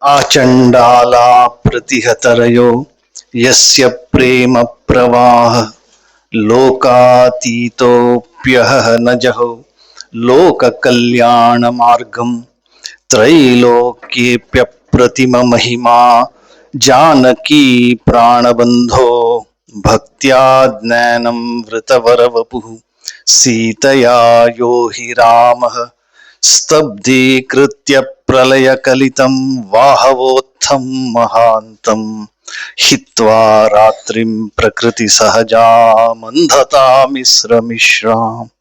आचंडाला प्रतिहतरयो यस्य प्रेम प्रवाह लोकातीतोऽप्यह न जहो लोक कल्याण मार्गम त्रैलोक्येऽप्यप्रतिम महिमा जानकी प्राणबंधो भक्त्या ज्ञानं वृतवरवपुः सीतया यो हि रामः स्तब्धीकृत्य प्रलयकलितं वाहवोत्थं महान्तं हित्वा रात्रिं प्रकृतिसहजामन्धतामिश्रमिश्राम्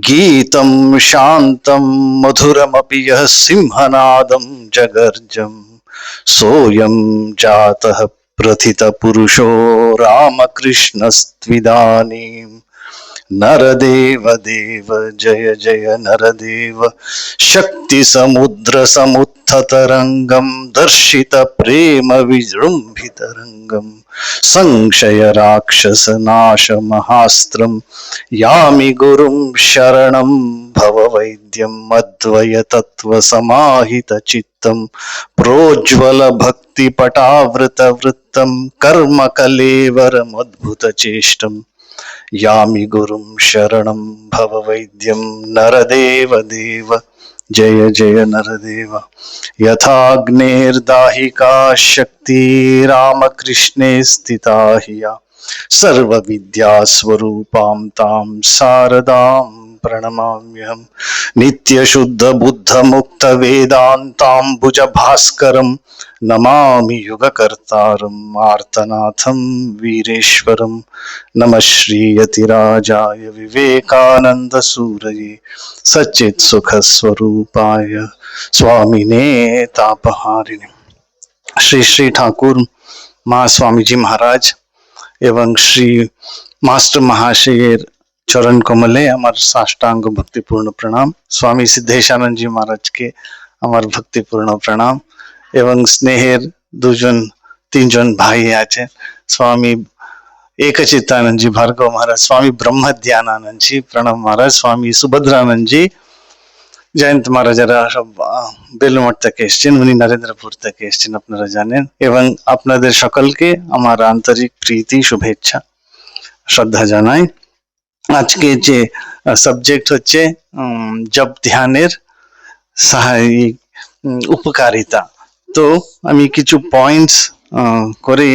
गीतं शान्तं मधुरमपि यः सिंहनादं जगर्जं सोऽयं जातः प्रथितपुरुषो रामकृष्णस्त्विदानीम् नरदेव देव जय जय नरदेव शक्ति समुद्र समुत्थतरंगम दर्शित प्रेम विजृंभितरंगम संशय राक्षस नाश महास्त्रम यामि गुरुं शरणं भव वैद्यं अद्वय तत्व समाहित चित्तं प्रोज्वल भक्ति पटावृत वृत्तं कर्म कलेवरम अद्भुत चेष्टम् यामि गुरुं शरणं भव वैद्यं नरदेव देव जय जय नरदेव यथाग्नेर्दाहिका शक्ति रामकृष्णे स्थिता हिया सर्वविद्यास्वरूपां तां शारदां प्रणमाम्यहं नित्यशुद्ध बुद्ध मुक्त वेदान्ताम्बुज भास्करं नमामि युगकर्तारं आर्तनाथं वीरेश्वरं नमः श्रीयतिराजाय विवेकानंद सूरये सच्चित् सुख स्वरूपाय स्वामिने तापहारिणे। श्री श्री ठाकुर महास्वामी जी महाराज एवं श्री मास्टर महाशयर चरण कमले আমার साष्टांग भक्तिपूर्ण प्रणाम। स्वामी सिद्धेशानंद जी महाराज के আমার भक्तिपूर्ण प्रणाम এবং স্নেহের দুজন তিনজন ভাই আছেন, স্বামী एकचित्तानंद जी भार्गव महाराज, स्वामी ब्रह्म ध्यानानंद जी प्रणाम महाराज, स्वामी सुभद्रानंद जी জয়ন্ত মহারাজারা সব বেলুমঠ থেকে এসছেন, উনি নরেন্দ্রপুর থেকে এসছেন আপনারা জানেন। এবং আপনাদের সকলকে আমার আন্তরিক প্রীতি শুভেচ্ছা শ্রদ্ধা জানাই। আজকে যে সাবজেক্ট হচ্ছে জপ ধ্যানের সহায়িক উপকারিতা। তো আমি কিছু পয়েন্টস করে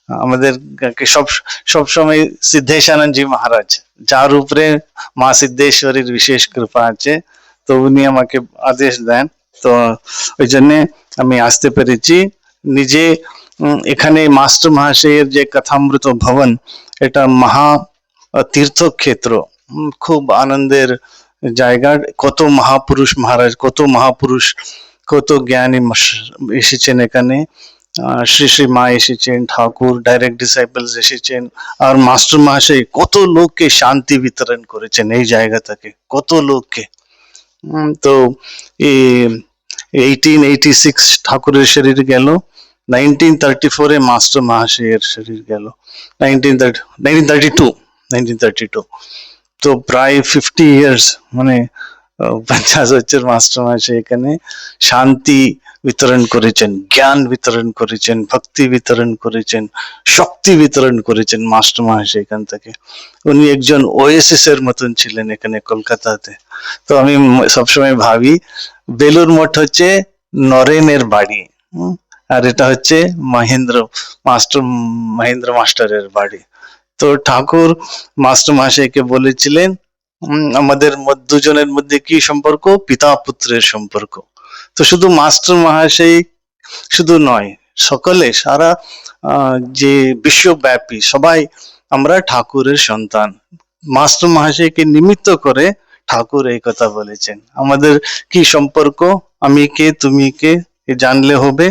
আমাদেরকে সব সময় সিদ্ধেশানন্দ জি মহারাজ, যার উপরে মা সিদ্ধেশ্বরীর বিশেষ কৃপা আছে, তো উনি আমাকে আদেশ দেন, তো ওই জন্য আমি আসতে পেরেছি। নিজে এখানে মাস্টার মহাশয়ের যে কথামৃত ভবন, এটা মহা তীর্থক্ষেত্র, খুব আনন্দের জায়গা। কত মহাপুরুষ মহারাজ, কত মহাপুরুষ, কত জ্ঞানী এসেছেন এখানে। শ্রী শ্রী মা এসেছেন, ঠাকুর ডাইরেক্ট ডিসাইপলস এসেছেন, আর মাস্টার মহাশয় কত লোককে শান্তি বিতরণ করেছেন এই জায়গা থেকে, কত লোককে। তো 1886 ঠাকুরের শরীর গেল, 1934 এ মাস্টার মহাশয়ের শরীর গেল, 1932। তো প্রায় 50 ইয়ার্স, মানে 50 বছর মাস্টার মহাশয় এখানে শান্তি বিতরণ করেছেন, জ্ঞান বিতরণ করেছেন, ভক্তি বিতরণ করেছেন, শক্তি বিতরণ করেছেন মাস্টার মহাশয় এখান থেকে। উনি একজন ওএসএস এর মতন ছিলেন এখানে কলকাতাতে। তো আমি সবসময় ভাবি বেলুর মঠ হচ্ছে নরেনের বাড়ি, আর এটা হচ্ছে মহেন্দ্র মাস্টারের বাড়ি। তো ঠাকুর মাস্টার মহাশয়কে বলেছিলেন আমাদের দুজনের মধ্যে কি সম্পর্ক, পিতা পুত্রের সম্পর্ক। তো শুধু মাস্টার মহাশয় শুধু নয়, সকলে সারা যে বিশ্বব্যাপী সবাই আমরা ঠাকুরের সন্তান। মাস্টার মহাশয়কে নিমিত্ত করে ঠাকুর এই কথা বলেছেন, আমাদের কি সম্পর্ক, আমি কে তুমি কে জানলে হবে।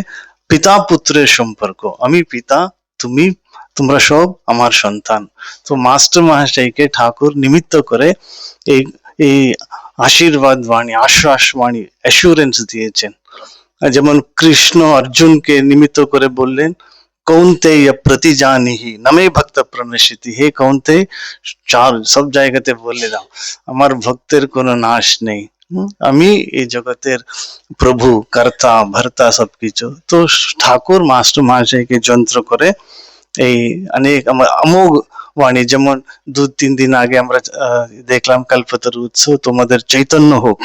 পিতা পুত্রের সম্পর্ক, আমি পিতা, তোমরা সব আমার সন্তান। তো মাস্টার মহাশয়কে ঠাকুর নিমিত্ত করে এই আশীর্বাদ বাণী, আশ্বাস বাণী, অ্যাসুরেন্স দিয়েছেন। যেমন কৃষ্ণ অর্জুনকে নিমিত্ত করে বললেন, কৌন্তেয় প্রতিজানিহি নমে ভক্ত প্রণশিতি, হে কৌন্তেয়, সব জায়গাতে বলে দাও আমার ভক্তের কোনো নাশ নেই, আমি এই জগতের প্রভু, কর্তা, ভর্তা সবকিছু। তো ঠাকুর মাস্টার মহাশয়কে যন্ত্র করে এই অনেক অমোঘ বাণী, যেমন 2-3 দিন আগে আমরা দেখলাম কল্পতরু উৎসব, তোমাদের চৈতন্য হোক,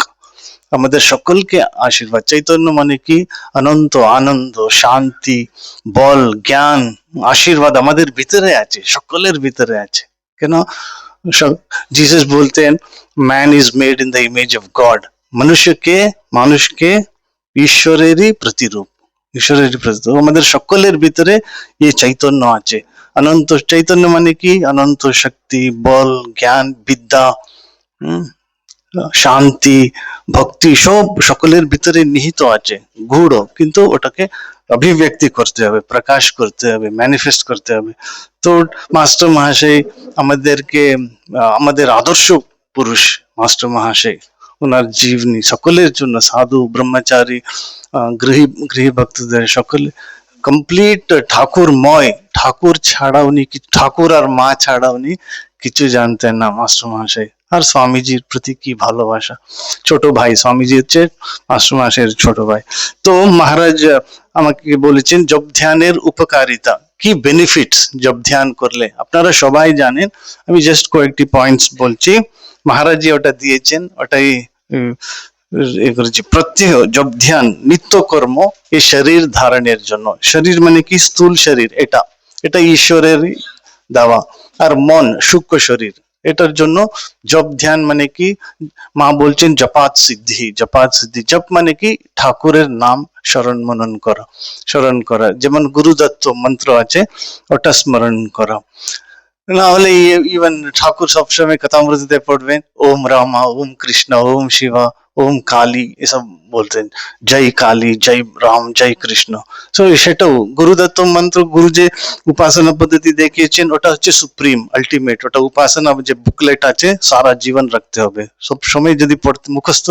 আমাদের সকলকে আশীর্বাদ। চৈতন্য মানে কি? অনন্ত আনন্দ, শান্তি, বল, জ্ঞান, আশীর্বাদ আমাদের ভিতরে আছে, সকলের ভিতরে আছে। কেন? জিসাস বলতেন man is made in the image of god. মানুষকে ঈশ্বরেরই প্রতিরূপ, ঈশ্বরেরই প্রতিরূপ। আমাদের সকলের ভিতরে এই চৈতন্য আছে। অনন্ত চৈতন্য মানে কি? অনন্ত শক্তি, বল, জ্ঞান, বিদ্যা, শান্তি, ভক্তি সব সকলের ভিতরে নিহিত আছে, গূঢ়, কিন্তু ওটাকে অভিব্যক্তি করতে হবে, প্রকাশ করতে হবে, ম্যানিফেস্ট করতে হবে। তো মাস্টার মহাশয় আমাদেরকে আমাদের আদর্শ পুরুষ মাস্টার মহাশয়, ওনার জীবনী সকলের জন্য, সাধু, ব্রহ্মচারী, গৃহী ভক্তদের সকলে কমপ্লিট ঠাকুরময়। ঠাকুর ছাড়া উনি, ঠাকুর আর মা ছাড়া উনি কিছু জানতেন না মাস্টার মহাশয়। আর স্বামীজির প্রতি কি ভালোবাসা, ছোট ভাই, স্বামীজি হচ্ছে মাস্টার মহাশয়ের ছোট ভাই। তো মহারাজ আমাকে বলেছেন জপ ধ্যানের উপকারিতা, কি বেনিফিটস জপ ধ্যান করলে। আপনারা সবাই জানেন, আমি জাস্ট কয়েকটি পয়েন্টস বলছি। মহারাজজি ওটা দিয়েছেন, ওটাই প্রত্যহ জপ ধ্যান নিত্য কর্ম এই শরীর ধারণের জন্য। শরীর মানে কি? স্থূল শরীর, এটা ঈশ্বরের দেওয়া। আর মন সূক্ষ্ম শরীর, এটার জন্য জপ ধ্যান মানে কি? মা বলছেন জপাত সিদ্ধি। জপাত সিদ্ধি, জপ মানে কি? ঠাকুরের নাম স্মরণ করা। যেমন গুরুদত্ত মন্ত্র আছে, ওটা স্মরণ করা। না হলে ইভেন ঠাকুর সবসময় কথামৃততে পড়বেন ওম রামা, ওম কৃষ্ণ, ওম শিবা, ওম কালী, এসব বলতেন। জয় কালী, জয় রাম, জয় কৃষ্ণ। তো সেটাও গুরুদত্ত মন্ত্র, গুরু যে উপাসনা পদ্ধতি দেখিয়েছেন, ওটা হচ্ছে সুপ্রিম, আলটিমেট। ওটা উপাসনা যে বুকলেট আছে, সারা জীবন রাখতে হবে। সব সময় যদি পড়তে, মুখস্থ,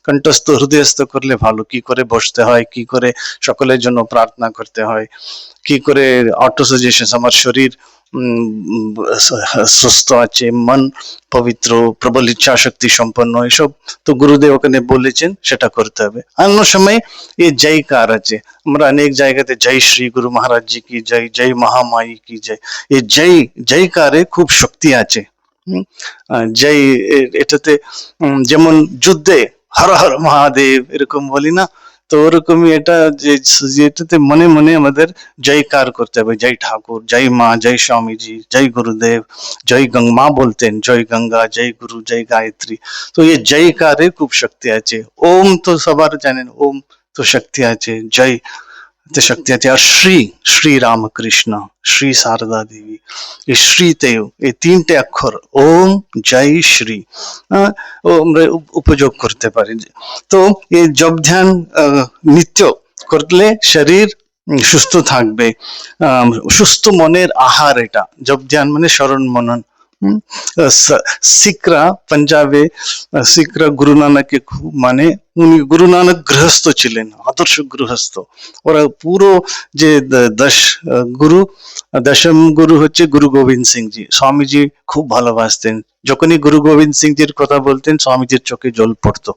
কণ্ঠস্থ, হৃদয়স্থ করলে ভালো। কি করে বসতে হয়, কি করে সকলের জন্য প্রার্থনা করতে হয়, কি করে অটো সাজেশন, আমার শরীর সুস্থ আছে, মন পবিত্র, প্রবল ইচ্ছা শক্তি সম্পন্ন, এসব তো গুরুদেব ওখানে বলেছেন, সেটা করতে হবে। অন্য সময় এই জয়কার আছে, আমরা অনেক জায়গাতে জয় শ্রী গুরু মহারাজ জি কি জয়, জয় মহামায়ী কি জয়, এই জয়কারে খুব শক্তি আছে। জয়, এটাতে যেমন যুদ্ধে হর হর মহাদেব এরকম বলি না, তো ওরকমই এটা, যেটাতে মনে মনে আমাদের জয়কার করতে হবে। জয় ঠাকুর, জয় মা, জয় স্বামীজি, জয় গুরুদেব, জয় গঙ্গা। মা বলতেন জয় গঙ্গা, জয় গুরু, জয় গায়ত্রী। তো এই জয়কারে খুব শক্তি আছে। ওম তো সবার জানেন, ওম তো শক্তি আছে, জয় তো শক্তি আছে। আর শ্রী রামকৃষ্ণ, শ্রী শারদা দেবী, এই শ্রীতেও এই 3টে অক্ষর ওম, জয়, শ্রী, আমরা উপযোগ করতে পারি। তো এই জপ ধ্যান নিত্য করলে শরীর সুস্থ থাকবে। সুস্থ মনের আহার এটা জপ ধ্যান মানে স্মরণ মনন। শিখরা পাঞ্জাবে, শিখরা গুরু নানককে খুব মানে, উনি গুরু নানক গৃহস্থ ছিলেন, আদর্শ গৃহস্থ। ওরা পুরো যে দশম গুরু হচ্ছে গুরু গোবিন্দ সিং জি। স্বামীজি খুব ভালোবাসতেন, যখনই গুরু গোবিন্দ সিং জির কথা বলতেন স্বামীজির চোখে জল পড়তো।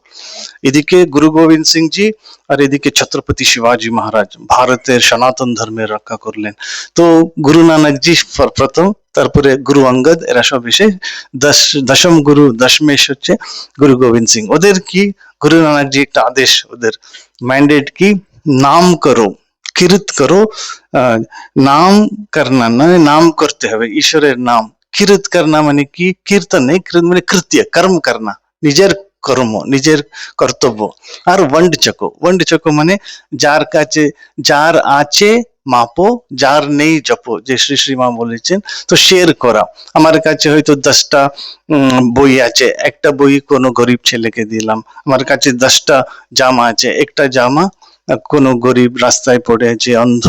এদিকে গুরু গোবিন্দ সিং জি, আর এদিকে ছত্রপতি শিবাজি মহারাজ ভারতের সনাতন ধর্মের রক্ষা করলেন। তো গুরু নানক জি প্রথম, তারপরে গুরু অঙ্গদ, এরা সব এসে দশম গুরু, দশমেশ হচ্ছে গুরু গোবিন্দ সিং। ওদের কি গুরু নানক জি একটা আদেশ, ওদের ম্যান্ডেট কি? নাম করো, কীর্ত করো। নাম করনা মানে নাম করতে হবে, ঈশ্বরের নাম। কীর্ত করনা মানে কি? কীর্তন নেই, কীর্তন মানে কৃত্য, কর্ম করনা, নিজের কর্ম, নিজের কর্তব্য। আর ওয়ান্ড চকো মানে যার কাছে, যার আছে মাপো, যার নেই জপো, যে শ্রী শ্রীমা বলেছেন। তো শেয়ার করা, আমার কাছে হয়তো 10টা বই আছে, একটা বই কোনো গরিব ছেলেকে দিলাম। আমার কাছে 10টা জামা আছে, একটা জামা কোনো গরিব রাস্তায় পড়ে আছে, অন্ধ,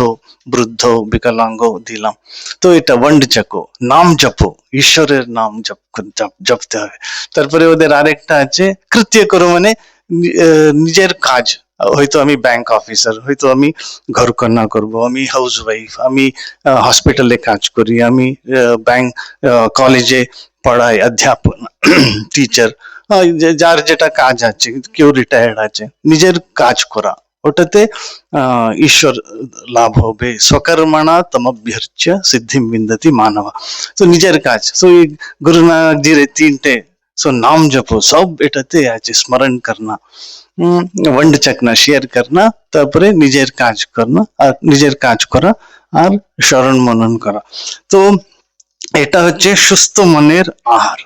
বৃদ্ধ, বিকলাঙ্গ দিলাম। তো এটা ওয়ান্ড চকো, নাম জপো, ঈশ্বরের নাম জপতে হবে। তারপরে ওদের আরেকটা আছে কৃত্য করো, মানে নিজের কাজ। হয়তো আমি ব্যাংক অফিসার, হয়তো আমি ঘরকন্না করব, আমি হাউস ওয়াইফ, আমি হসপিটালে কাজ করি, আমি ব্যাংক কলেজে পড়াই, অধ্যাপন, টিচার, যার যেটা কাজ আছে, কেউ রিটায়ার্ড আছে, নিজের কাজ করা, ওটাতে ঈশ্বর লাভ হবে। স্বকর্মণা তমভ্যর্চ্য সিদ্ধিম বিন্দতি মানব। তো নিজের কাজ, তো এই গুরু নানকজির এই তিনটে, সো নাম জপো সব এটাতে আছে, স্মরণ করনা, ওয়ান্ড চাকনা, শেয়ার করনা, তারপরে নিজের কাজ করনা, আর নিজের কাজ করা, আর স্মরণ মনন করা। তো এটা হচ্ছে সুস্থ মনের আহার।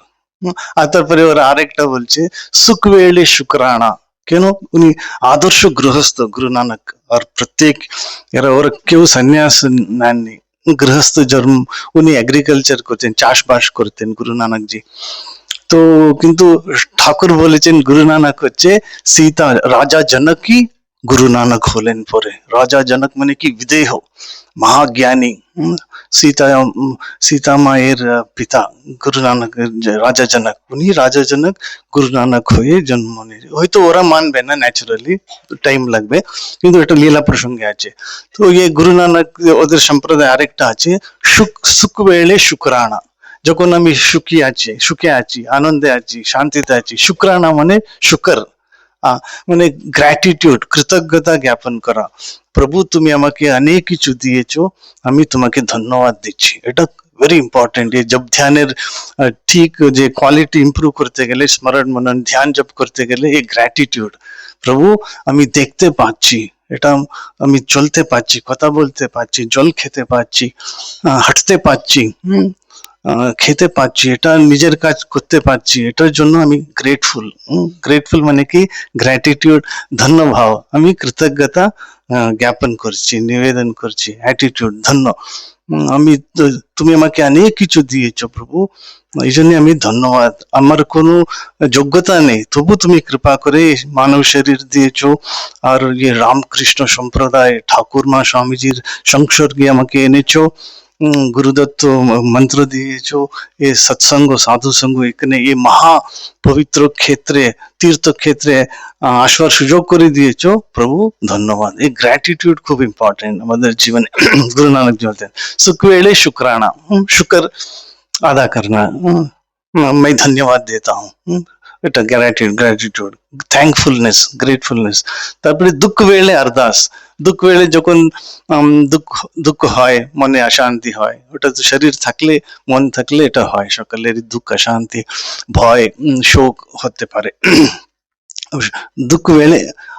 আর তারপরে ওরা আরেকটা বলছে সুখবেলে শুক্রাণা। কেন? উনি আদর্শ গৃহস্থ গুরু নানক, আর প্রত্যেক ওরা কেউ সন্ন্যাস নেননি, গৃহস্থ জন্ম। উনি এগ্রিকালচার করতেন, চাষবাস করতেন গুরু নানকজি। তো কিন্তু ঠাকুর বলেছেন গুরু নানক হচ্ছে সীতা, রাজা জনকই গুরু নানক হলেন পরে। রাজা জনক মানে কি? বিদেহ, মহাজ্ঞানী। সীতা সীতা মায়ের পিতা গুরু নানক, রাজা জনক, উনি রাজা জনক গুরু নানক হয়ে জন্ম নিয়ে। হয়তো ওরা মানবে না, ন্যাচুরালি টাইম লাগবে, কিন্তু এটা লীলা প্রসঙ্গে আছে। তো ইয়ে গুরু নানক, ওদের সম্প্রদায় আরেকটা আছে সুখ বেলে শুক্রাণা। যখন আমি সুখে আছি, আনন্দে আছি, শান্তিতে আছি, শুক্রাণা মানে শুকর, মানে গ্র্যাটিটিউড, কৃতজ্ঞতা জ্ঞাপন করা। প্রভু তুমি আমাকে অনেক কিছু দিয়েছো, আমি তোমাকে ধন্যবাদ দিচ্ছি। এটা ভেরি ইম্পর্টেন্ট। এই জব ধ্যানের ঠিক যে কোয়ালিটি ইম্প্রুভ করতে গেলে, স্মরণ মনন ধ্যান জপ করতে গেলে এই গ্র্যাটিটিউড, প্রভু আমি দেখতে পাচ্ছি, এটা আমি চলতে পারছি, কথা বলতে পারছি, জল খেতে পারছি, হাঁটতে পারছি, খেতে পাচ্ছি, এটা নিজের কাজ করতে পারছি, এটার জন্য আমি গ্রেটফুল। গ্রেটফুল মানে কি? গ্র্যাটিটিউড, ধন্যভাব, আমি কৃতজ্ঞতা জ্ঞাপন করছি, নিবেদন করছি, অ্যাটিটিউড ধন্য। আমি তুমি আমাকে অনেক কিছু দিয়েছো প্রভু, এই জন্য আমি ধন্যবাদ। আমার কোনো যোগ্যতা নেই, তবু তুমি কৃপা করে মানব শরীর দিয়েছো, আর ইয়ে রামকৃষ্ণ সম্প্রদায় ঠাকুরমা স্বামীজির সংসর্গে আমাকে এনেছো, গুরুদত্ত মন্ত্র দিয়েছো, এ সৎসঙ্গ সাধু সঙ্গ এখানে এই মহা পবিত্র ক্ষেত্রে, তীর্থক্ষেত্রে আসবার সুযোগ করে দিয়েছো প্রভু, ধন্যবাদ। এই গ্র্যাটিটিউড খুব ইম্পর্টেন্ট আমাদের জীবনে। गुरु नानक जी बोलते हैं सुख वेले शुक्राना, शुक्र अदा करना, मैं धन्यवाद देता हूँ, এটা গ্র্যাটিটিউড, থ্যাঙ্কফুলনেস, গ্রেটফুলনেস। তারপরে দুঃখ বেলে আরদাস। দুঃখ বেলে যখন দুঃখ দুঃখ হয়, মনে অশান্তি হয়, ওটা তো শরীর থাকলে, মন থাকলে এটা হয়, সকালের দুঃখ, অশান্তি, ভয়, শোক হতে পারে। দুঃখ বেলে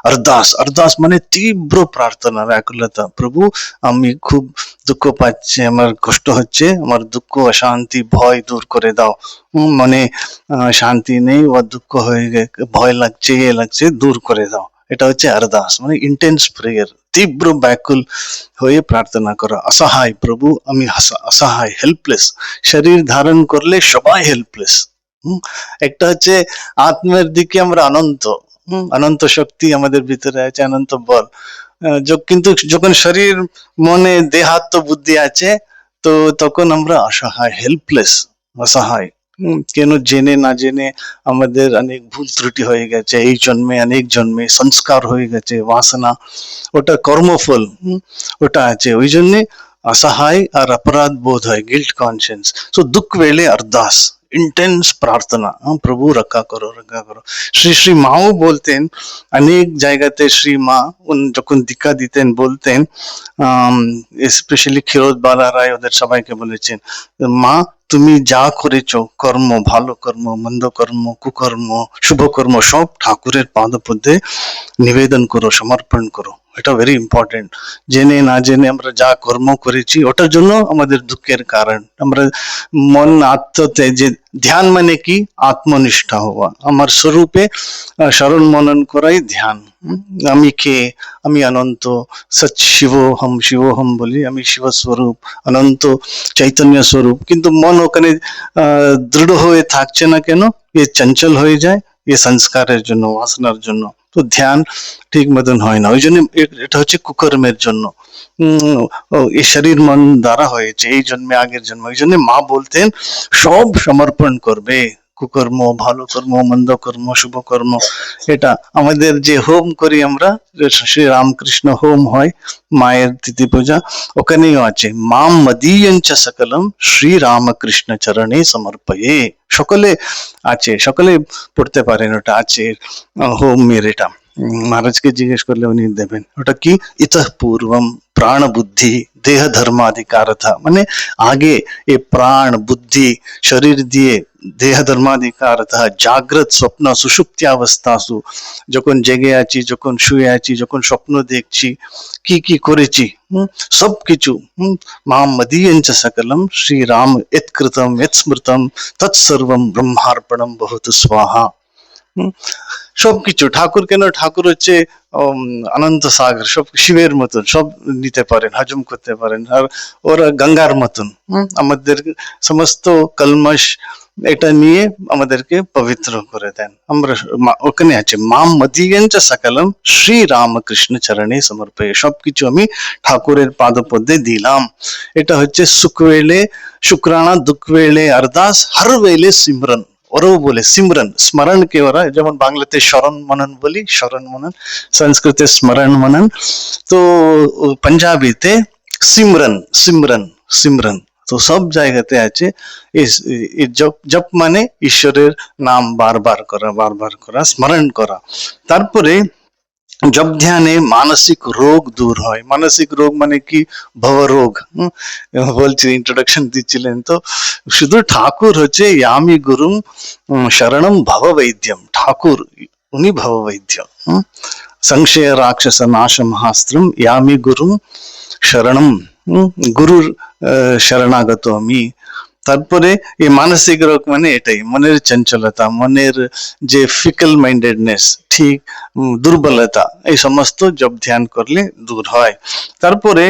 আরদাস। আরদাস মানে তীব্র প্রার্থনা, ব্যাকুলতা, প্রভু আমি খুব দুঃখ পাচ্ছি, আমার কষ্ট হচ্ছে, আমার দুঃখ, অশান্তি, ভয় দূর করে দাও। মনে শান্তি নেই, ও দুঃখ হয়ে গেছে, ভয় লাগছে, এ লাগছে, দূর করে দাও। এটা হচ্ছে আরদাস, মানে ইন্টেন্স প্রেয়ার, তীব্র ব্যাকুল হয়ে প্রার্থনা করা। অসহায়, প্রভু আমি অসহায়, হেল্পলেস। শরীর ধারণ করলে সবাই হেল্পলেস। একটা হচ্ছে আত্মের দিকে আমরা অনন্ত, অনন্ত শক্তি আমাদের ভিতরে আছে, অনন্ত বল, কিন্তু যখন শরীর মনে দেহাত্ম বুদ্ধি আছে, তো তখন আমরা অসহায়, হেল্পলেস, অসহায়। কেন? জেনে না জেনে আমাদের অনেক ভুল ত্রুটি হয়ে গেছে, এই জন্মে, অনেক জন্মে সংস্কার হয়ে গেছে, বাসনা, ওটা কর্মফল, ওটা আছে, ওই জন্যে অসহায় আর অপরাধ বোধ হয়, গিল্ট কনসিয়েন্স। সো দুঃখ বেলে আরদাস, इंटेंस प्रार्थना, प्रभु रखा करो, रखा करो। श्री श्री माও বলতেন অনেক জায়গাতে, শ্রী মা যখন দীক্ষা দিতেন বলতেন, স্পেশালি ক্ষীরোদ বালা রায় ওদের সবাইকে বলেছেন, মা তুমি যা করেছো কর্ম, ভালো কর্ম, মন্দ কর্ম, কুকর্ম, শুভ কর্ম, সব ঠাকুরের পাদপদ্মে নিবেদন করো, সমর্পণ করো। এটা ভেরি ইম্পর্টেন্ট। জেনে না জেনে আমরা যা কর্ম করেছি, ওটার জন্য আমাদের দুঃখের কারণ। আমরা মন আত্মতে, যে ধ্যান মানে কি? আত্মনিষ্ঠা হওয়া, আমার স্বরূপে স্মরণ মনন করাই ধ্যান। আমি কে? আমি অনন্ত, সৎ শিবোহম, শিবোহম বলি, আমি শিবস্বরূপ, অনন্ত চৈতন্য স্বরূপ। কিন্তু মন ওখানে দৃঢ় হয়ে থাকছে না কেন? এ চঞ্চল হয়ে যায়, এ সংস্কারের জন্য, বাসনার জন্য। তো ধ্যান ঠিক মতন হয় না, ওই জন্য এটা হচ্ছে কুকর্মের জন্য। এই শরীর মন দ্বারা হয়েছে, এই জন্মে, আগের জন্মে। ওই জন্য মা বলতেন সব সমর্পণ করবে, কুকর্ম, ভালো কর্ম, মন্দ কর্ম, শুভ কর্ম, এটা আমাদের যে হোম করি আমরা, শ্রী রামকৃষ্ণ হোম হয়, মায়ের তিথি পূজা, ওখানেও আছে মাম মদীয়ঞ্চ সকলম শ্রী রামকৃষ্ণ চরণে সমর্পয়ে, সকলে আছে, সকলে পড়তে পারেন, ওটা আছে হোমের। এটা মহারাজকে জিজ্ঞেস করলে উনি দেবেন। ওটা কি? ইতঃ পূর্বম প্রাণ বুদ্ধি দেহ ধর্মাধিকারথা, মানে আগে এ প্রাণ বুদ্ধি শরীর দিয়ে দেহ ধর্মাধিকারথ জাগ্রত স্বপ্ন সুষুপ্ত্যাবস্থাসু, যখন জেগে আছি, যখন শুয়ে আছি, যখন স্বপ্ন দেখছি, কি কি করেছি, সবকিছু, মাম মদীয়ঞ্চ সকলম শ্রীরাম ইৎকৃতম ইৎস্মৃতম তৎসর্বম ব্রহ্মার্পণম বহুতু স্বাহা। সবকিছু ঠাকুর, কেন ঠাকুর হচ্ছে অনন্ত সাগর, সব শিবের মতন, সব নিতে পারেন, হজম করতে পারেন, আর ওরা গঙ্গার মতন, আমাদের সমস্ত কলমশ এটা নিয়ে আমাদেরকে পবিত্র করে দেন। আমরা ওখানে আছে মাম মদীয়ঞ্চ সকলম শ্রী রামকৃষ্ণ চরণে সমর্পয়ে, সবকিছু আমি ঠাকুরের পাদপদ্মে দিলাম। এটা হচ্ছে সুখ ವೇಳೆ শুক্রাಣ দুঃখ ವೇಳೆ अरदास हर वेले सिमरन, ওরাও বলে সিমরন, স্মরণ কে ওরা, যেমন বাংলাতে স্মরণ মনন বলি, স্মরণ মনন, সংস্কৃতে স্মরণ মনন, তো পাঞ্জাবিতে সিমরন, সিমরন, সিমরন। তো সব জায়গাতে আছে জপ, মানে ঈশ্বরের নাম বারবার করা, বারবার করা, স্মরণ করা। তারপরে জপ ধ্যানে মানসিক রোগ দূর হয়। মানসিক রোগ মানে কি? ভবরোগ। বলছি, ইন্ট্রোডাকশন দিচ্ছিলেন তো, শুধু ঠাকুর হচ্ছে ইয়ামি গুরুম শরণম ভববৈদ্যম, ঠাকুর উনি ভববৈদ্য। সংশয় রাক্ষস নাশ মহাস্ত্রম ইয়ামি গুরুম শরণম, গুরুর শরণাগত আমি। তারপরে এই মানসিক রোগ মানে এটাই, মনের চঞ্চলতা, মনের যে ফিকল মাইন্ডেডনেস, ঠিক দুর্বলতা, এই সমস্ত জব ধ্যান করলে দূর হয়। তারপরে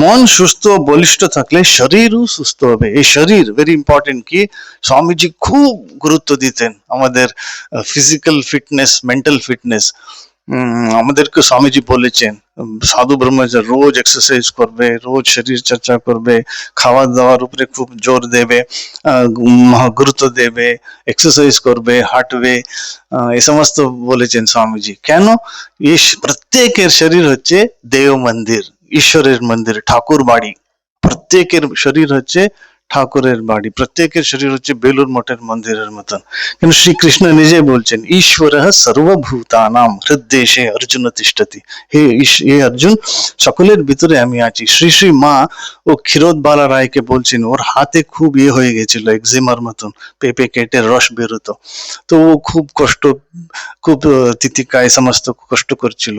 মন সুস্থ বলিষ্ঠ থাকলে শরীরও সুস্থ হবে। এই শরীর ভেরি ইম্পর্টেন্ট, কি স্বামীজি খুব গুরুত্ব দিতেন আমাদের ফিজিক্যাল ফিটনেস, মেন্টাল ফিটনেস। আমাদেরকে স্বামীজি বলেছেন সাধু ব্রহ্মচারী রোজ এক্সারসাইজ করবে, রোজ শরীর চর্চা করবে, খাওয়া দাওয়ার উপরে খুব জোর দেবে, গুরুত্ব দেবে, এক্সারসাইজ করবে, হাঁটবে, এই সমস্ত বলেছেন স্বামীজি। কেন? এই প্রত্যেকের শরীর হচ্ছে দেব মন্দির, ঈশ্বরের মন্দির, ঠাকুর বাড়ি। প্রত্যেকের শরীর হচ্ছে ঠাকুরের বাড়ি, প্রত্যেকের শরীর হচ্ছে বেলুর মঠের মন্দিরের মতন। কিন্তু শ্রীকৃষ্ণ নিজে বলছেন ঈশ্বর সর্বভূতানাম হৃদ্দেশে অর্জুন তিষ্ঠতি, হে অর্জুন, সকলের ভিতরে আমি আছি। শ্রী শ্রী মা ও ক্ষীরোদবালা রায়কে বলছেন, ওর হাতে খুব হয়ে গেছিল, এক্সিমার মতন, পেঁপে কেটে রস বেরোতো, তো ও খুব কষ্ট, খুব তিতিকায় সমস্ত কষ্ট করছিল,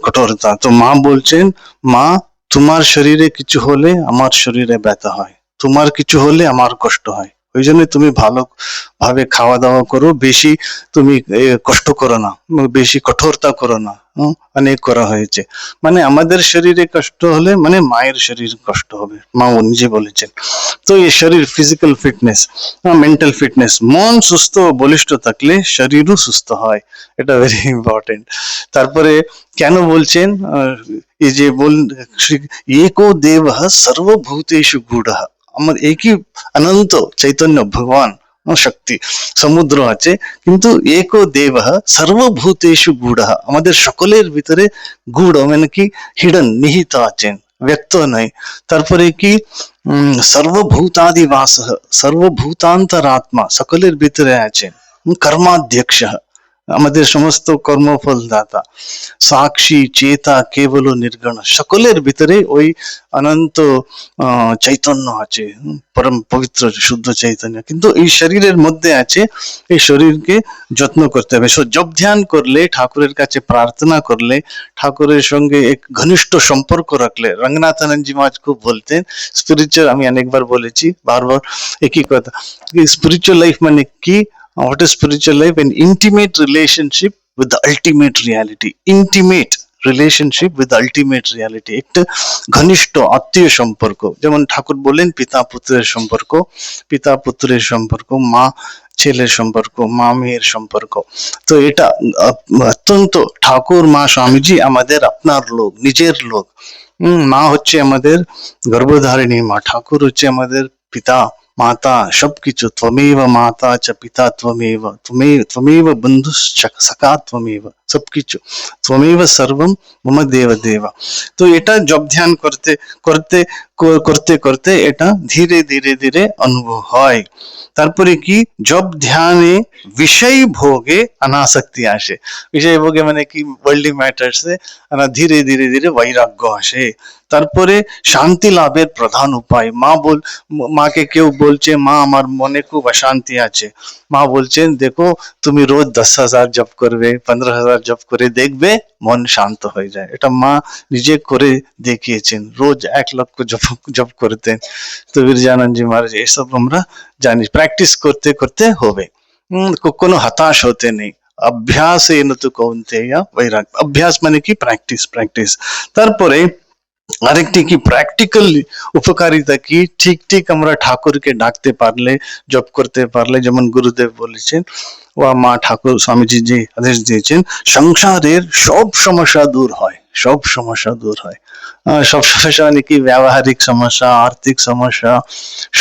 কঠোরতা। তো মা বলছেন, মা তোমার শরীরে কিছু হলে আমার শরীরে ব্যথা হয়, তোমার কিছু হলে আমার কষ্ট হয়, ওই জন্য তুমি ভালো ভাবে খাওয়া দাওয়া করো, বেশি তুমি কষ্ট করো না, বেশি কঠোরতা করো না। অনেক করা হয়েছে, মানে আমাদের শরীরে কষ্ট হলে মানে মায়ের শরীর কষ্ট হবে, মা নিজে বলেছেন। তো এই শরীর ফিজিক্যাল ফিটনেস, মেন্টাল ফিটনেস, মন সুস্থ বলিষ্ঠ থাকলে শরীরও সুস্থ হয়, এটা ভেরি ইম্পর্টেন্ট। তারপরে কেন বলছেন, এই যে একো দেব সর্বভূতেষু গূঢ়, আমার একই অনন্ত চৈতন্য ভগবান শক্তি, সমুদ্র আছে, কিন্তু একো দেব সর্বভূতেষু গূঢ়, আমাদের সকলের ভিতরে গূঢ় মানে কি হিডন, নিহিত আছেন, ব্যক্ত নয়। তারপরে কি সর্বভূতাদিবাস, সর্বভূতান্তরাত্মা, সকলের ভিতরে আছেন। কর্মাধ্যক্ষ, আমাদের সমস্ত কর্মফল দাতা। সাক্ষী চেতা কেবল নির্গুণ, সকলের ভিতরে ওই অনন্ত চৈতন্য আছে, পরম পবিত্র শুদ্ধ চৈতন্য, কিন্তু এই শরীরের মধ্যে আছে। এই শরীরকে যত্ন করতে হবে। জপ ধ্যান করলে, ঠাকুরের কাছে প্রার্থনা করলে, ঠাকুরের সঙ্গে এক ঘনিষ্ঠ সম্পর্ক রাখলে, রঙ্গনাথানন্দজি মহারাজ খুব বলতেন স্পিরিচুয়াল, আমি অনেকবার বলেছি, বারবার একই কথা, স্পিরিচুয়াল লাইফ মানে কি? What is spiritual life? An intimate relationship with the ultimate reality. Intimate relationship with the ultimate reality. একটা ঘনিষ্ঠ আত্মীয় সম্পর্ক, যেমন ঠাকুর বলেন পিতা পুত্রের সম্পর্ক, পিতা পুত্রের সম্পর্ক, মা ছেলের সম্পর্ক, মা মেয়ের সম্পর্ক। তো এটা অত্যন্ত, ঠাকুর মা স্বামীজি আমাদের আপনার লোক, নিজের লোক। মা হচ্ছে আমাদের গর্ভধারিণী মা, ঠাকুর হচ্ছে আমাদের পিতা মাতা সবকিছু, ত্বমেব মাতা চ পিতা ত্বমেব, ত্বমেব বন্ধু সখা ত্বমেব, সবকিছু ত্বমেব সর্বম মম দেব দেব। তো এটা জব ধ্যান করতে করতে করতে করতে এটা ধীরে ধীরে ধীরে অনুভব হয়। তারপরে কি, জব ধ্যানে বিষয় ভোগে অনাসক্তি আসে। বিষয় ভোগে মানে কি, ওয়ার্ল্ডলি ম্যাটার্সে ধীরে ধীরে ধীরে বৈরাগ্য আসে। তারপরে শান্তি লাভের প্রধান উপায়, মাকে কেউ বলছে, মা আমার মনে খুব অশান্তি আছে, মা বলছেন দেখো তুমি রোজ 10,000 জপ করবে, 15,000 জপ করে দেখবে মন শান্ত হয়ে যায়। এটা মা নিজে করে দেখিয়েছেন, রোজ 1,00,000 জপ জপ করতেন। তো বীরজানন্দজি মহারাজ, এসব আমরা জানি, প্র্যাকটিস করতে করতে হবে। কোনো হতাশ হতে নেই। অভ্যাস তো কৌন্তেয় বৈরাগ, অভ্যাস মানে কি, প্র্যাকটিস প্র্যাকটিস। তারপরে আরেকটি কি প্র্যাকটিক্যাল উপকারিতা কি, ঠিক ঠিক আমরা ঠাকুরকে ডাকতে পারলে, জপ করতে পারলে, যেমন গুরুদেব বলেছেন ও মা ঠাকুর স্বামীজি যে আদেশ দিয়েছেন, সংসারের সব সমস্যা দূর হয়, সব সমস্যা দূর হয়। সব সমস্যা মানে কি, ব্যবহারিক সমস্যা, আর্থিক সমস্যা,